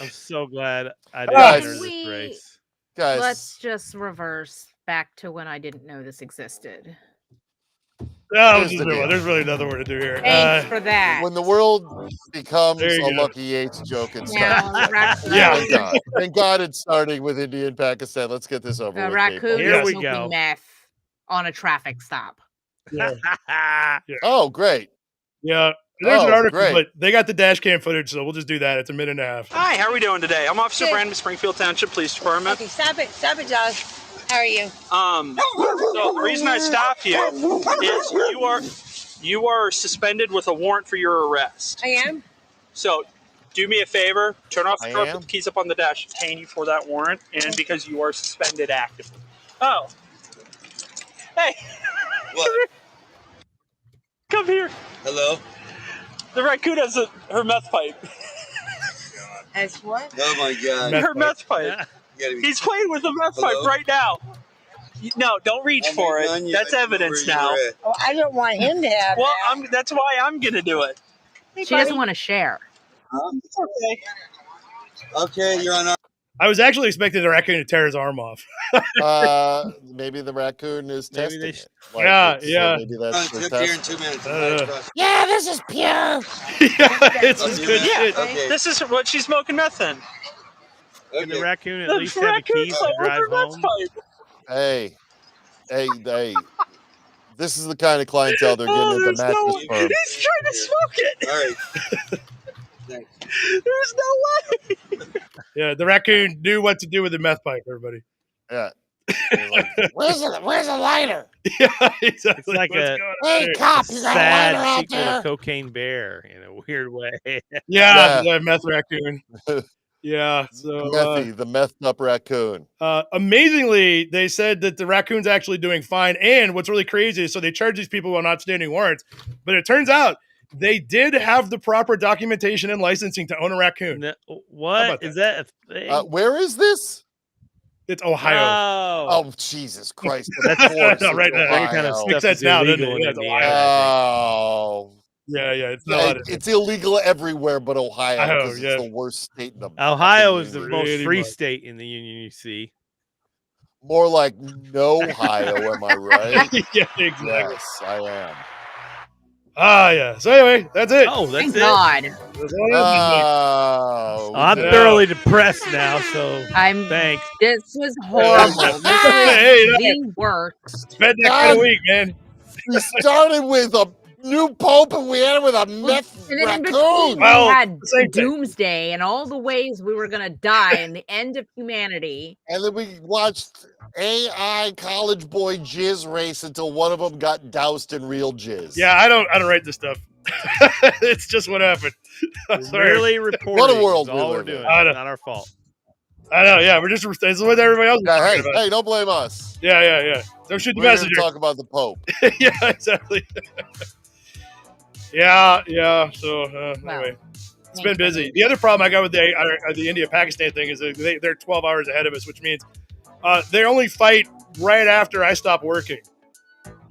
S5: I'm so glad I
S2: Guys.
S5: didn't enter this
S3: We-
S5: race.
S2: Guys,
S3: Let's just reverse back to when I didn't know this existed.
S1: No,
S2: Here's the deal.
S1: there's really nothing more to do here.
S3: Thanks for that.
S2: when the world becomes
S1: There you
S2: a
S1: go.
S2: Lucky Yates joke and stuff.
S3: Now, raccoon,
S1: Yeah.
S2: Thank God. Thank God it's starting with India and Pakistan. Let's get this over with.
S3: raccoon
S2: people.
S5: Here
S3: is
S5: we
S3: smoking
S5: go.
S3: meth on a traffic stop.
S1: Yeah.
S2: Oh, great.
S1: Yeah. There's an
S2: Oh,
S1: article,
S2: great.
S1: but they got the dash cam footage, so we'll just do that. It's a minute and a half.
S13: Hi, how are we doing today? I'm Officer
S10: Good.
S13: Brandon, Springfield Township Police Department.
S10: Okay, stop it, Josh. How are you?
S13: So the reason I stopped you is you are suspended with a warrant for your arrest.
S10: I am.
S13: So do me a favor, turn off the
S2: I
S13: car,
S2: am?
S13: put the keys up on the dash, detain you for that warrant, and because you are suspended actively. Oh. Hey.
S2: What?
S13: come here.
S14: Hello.
S13: The raccoon has her meth pipe.
S3: As what?
S14: Oh my God.
S13: Her meth pipe. He's playing with the meth pipe right now. No, don't reach for it. That's evidence now.
S15: Oh, I don't want him to have
S13: Well,
S15: that.
S13: that's why I'm gonna do it.
S3: She doesn't want to share.
S13: Okay.
S14: Okay, you're on.
S1: I was actually expecting the raccoon to tear his arm off.
S2: Maybe the raccoon is testing it.
S1: Maybe
S2: that's
S14: Click
S2: the
S14: here in
S2: test.
S14: 2 minutes.
S15: Yeah, this is pure.
S1: It's
S14: Okay,
S1: good shit.
S14: Okay.
S13: This is what she's smoking meth in.
S5: Can the raccoon at
S13: The
S5: least have a
S13: raccoon's
S5: keys to
S13: playing with
S5: drive
S13: her meth
S5: home?
S13: pipe.
S2: Hey. This is the kind of clientele they're getting at the
S13: There's no.
S2: mattress firm.
S13: He's trying to smoke it.
S14: All right.
S13: There's no way.
S1: Yeah, the raccoon knew what to do with the meth pipe, everybody.
S2: Yeah.
S15: Where's the lighter?
S1: Yeah, exactly.
S5: It's like
S1: What's
S5: a
S1: going on
S15: Hey,
S1: there?
S15: cop, you got a lighter
S5: sad
S15: out
S5: sequel to
S15: there?
S5: Cocaine Bear in a weird way.
S1: Yeah, the meth raccoon. Yeah, so
S2: the methed up raccoon.
S1: amazingly, they said that the raccoon's actually doing fine. And what's really crazy is, so they charge these people while not standing warrants, but it turns out they did have the proper documentation and licensing to own a raccoon.
S5: No, what is that? A thing?
S2: Where is this?
S1: It's Ohio.
S2: Oh, Jesus Christ!
S5: That's
S2: Of course,
S1: No, right
S2: it's
S1: now.
S5: that kind of
S2: Ohio.
S5: stuff
S1: sense
S5: is
S1: now, doesn't
S5: illegal
S1: it?
S5: in
S1: Yeah, it's
S5: Indiana.
S2: Oh.
S1: Yeah, it's not
S2: Yeah,
S1: allowed to-
S2: it's illegal everywhere but Ohio
S1: Ohio,
S2: because
S1: yeah.
S2: it's the worst state in the
S5: Ohio
S2: fucking
S5: is the
S2: union.
S5: most
S1: Pretty
S5: free
S1: much.
S5: state in the union. You see,
S2: More like no Ohio, am I right?
S1: Yeah, exactly.
S2: Yes, I am.
S1: Yeah. So anyway, that's it.
S5: oh, that's
S3: Thank
S5: it.
S3: God.
S1: That's all it is.
S2: Oh,
S5: I'm
S1: Yeah.
S5: thoroughly depressed now. So
S3: I'm.
S5: thanks.
S3: This was horrible. This was
S1: Hey,
S3: the worst.
S1: Spend that kind of week, man.
S2: we started with a new pope and we ended with a meth
S3: And then in between,
S2: raccoon.
S1: Well,
S3: we had
S1: same thing.
S3: doomsday and all the ways we were going to die and the end of humanity.
S2: And then we watched AI college boy jizz race until one of them got doused in real jizz.
S1: Yeah, I don't write this stuff. It's just what happened. I'm sorry.
S5: Merely reporting.
S2: What a world
S5: is
S2: we
S5: all we're
S2: live in.
S5: doing.
S1: I know.
S5: It's not our fault.
S1: I know. Yeah, we're just it's what everybody else is
S2: Yeah,
S1: talking about.
S2: hey, don't blame us.
S1: Yeah. Don't shoot the
S2: We're here to
S1: messenger.
S2: talk about the Pope.
S1: Yeah, exactly. Yeah. So anyway, it's been busy. The other problem I got with the India-Pakistan thing is that they're 12 hours ahead of us, which means they only fight right after I stop working.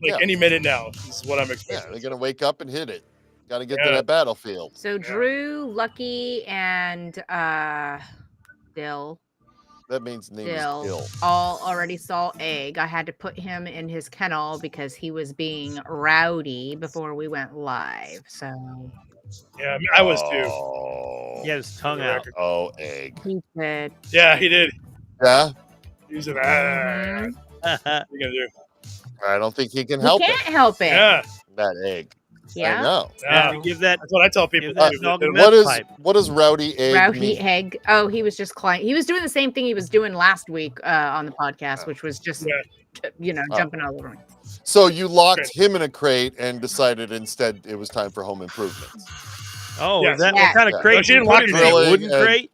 S1: Like any minute now is what I'm
S2: Yeah,
S1: expecting.
S2: they're gonna wake up and hit it. Got to get to
S1: Yeah.
S2: that battlefield.
S3: So Drew, Lucky, and Dill
S2: That means name is Dill.
S3: all already saw Egg. I had to put him in his kennel because he was being rowdy before we went live. So
S1: Yeah, I was too.
S2: Oh,
S5: He had his tongue out.
S2: oh, Egg.
S3: he did.
S1: Yeah, he did.
S2: Yeah,
S1: He was an
S3: Mhm.
S1: what are you gonna do?
S2: I don't think he can
S3: He
S2: help
S3: can't
S2: it.
S3: help it.
S1: Yeah,
S2: That Egg. I
S3: Yeah.
S2: know.
S1: yeah.
S5: Give that.
S1: That's what I tell people.
S5: Give that
S1: to do.
S5: dog
S1: They
S5: a
S1: don't-
S5: meth
S2: What is
S5: pipe.
S2: what does Rowdy Egg
S3: Rowdy
S2: mean?
S3: Egg. Oh, he was just he was doing the same thing he was doing last week on the podcast, which was just jumping all over me.
S2: So you locked him in a crate and decided instead it was time for home improvements.
S5: Oh,
S1: Yes.
S5: is that
S3: Yes.
S5: what kind of
S2: Yeah.
S5: crate?
S1: No, she
S5: you
S1: didn't
S5: put
S1: lock
S5: him
S1: him
S5: in?
S2: in.
S5: A wooden
S2: And-
S5: crate?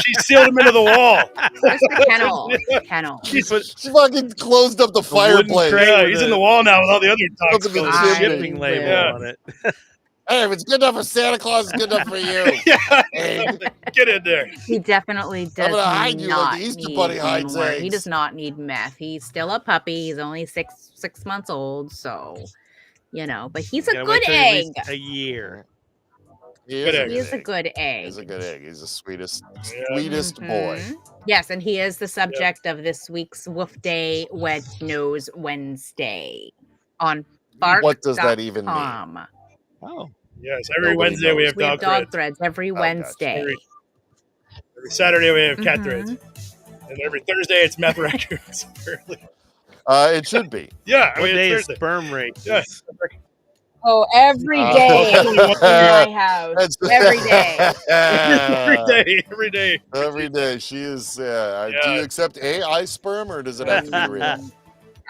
S1: She sealed him into the wall.
S3: Just the kennel. Kennel.
S2: She fucking closed up the fireplace.
S5: crate
S1: Yeah,
S5: with
S1: he's
S5: a-
S1: in the wall now with all the other dogs.
S2: Look at the
S1: still.
S2: chimney.
S5: Shipping label
S1: Yeah.
S5: on it.
S2: Hey, if it's good enough for Santa Claus, it's good enough for you.
S1: Yeah,
S2: Egg.
S1: get in there.
S3: He definitely does
S2: gonna hide you like
S3: not
S2: the Easter
S3: need
S2: Bunny hides
S3: more. He
S2: eggs.
S3: does not need meth. He's still a puppy. He's only six months old, so but he's a
S5: Gotta
S3: good
S5: wait till at
S3: egg.
S5: least a year.
S2: He
S1: Good
S2: is,
S1: egg.
S3: He is a good egg.
S2: He's a good egg. He's the sweetest
S3: Mhm.
S2: boy.
S3: Yes, and he is the subject of this week's Woof Day Wet Nose Wednesday on Fark.
S2: What does that even mean?
S5: Oh.
S1: Yes, every
S2: Nobody
S1: Wednesday we
S2: knows.
S1: have
S3: We have
S1: dog
S3: dog
S1: threads.
S3: threads every
S2: gotcha.
S3: Wednesday.
S1: Every Saturday we have cat
S3: Mhm.
S1: threads. And every Thursday it's meth raccoons. Apparently.
S2: It should be.
S1: Yeah, I
S5: What
S1: mean,
S5: day
S1: it's
S5: is
S1: Thursday.
S5: sperm rate?
S1: Yes.
S3: Oh, every day in my house. Every day.
S1: Every day.
S2: Every day. She is. Do
S1: Yeah.
S2: you accept AI sperm or does it have to be real?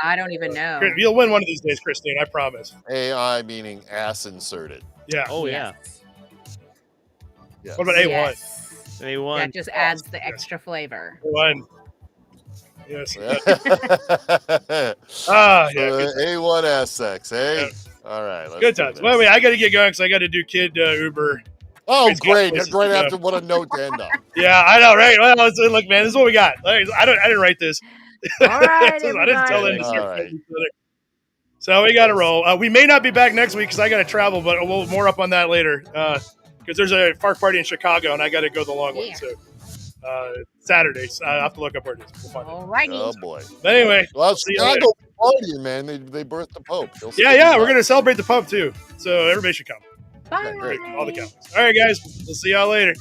S3: I don't even know.
S1: You'll win one of these days, Christine. I promise.
S2: AI meaning ass inserted.
S1: Yeah.
S5: Oh, yeah.
S2: Yes.
S1: What about A1?
S3: Yes.
S5: A1.
S3: That just adds the extra flavor.
S1: A1. Yes.
S2: A1 ass sex, hey?
S1: Yeah.
S2: All right. Let's
S1: Good
S2: do
S1: times.
S2: this.
S1: Well, wait, I got to get going because I got to do kid Uber.
S2: Oh,
S1: It's got
S2: great.
S1: places
S2: Right
S1: to go.
S2: after what a note to end on.
S1: Yeah, I know, right? Well, look, man, this is what we got. I didn't write this.
S3: All right,
S1: I didn't tell them to
S3: everybody.
S1: start
S2: All right.
S1: fighting each other. So we got to roll. We may not be back next week because I got to travel, but we'll more up on that later. Because there's a Fark party in Chicago, and I got to go the long way. So Saturdays, I have to look up where it is. We'll find it.
S3: All righty.
S2: Oh boy.
S1: But anyway,
S2: Well,
S1: see you later.
S2: Chicago partying, man. They birthed the Pope. He'll still
S1: Yeah,
S2: be
S1: yeah, we're
S2: back.
S1: gonna celebrate the Pope too. So everybody should come.
S3: Bye.
S2: Great.
S1: All the Catholics. All right, guys. We'll see y'all later.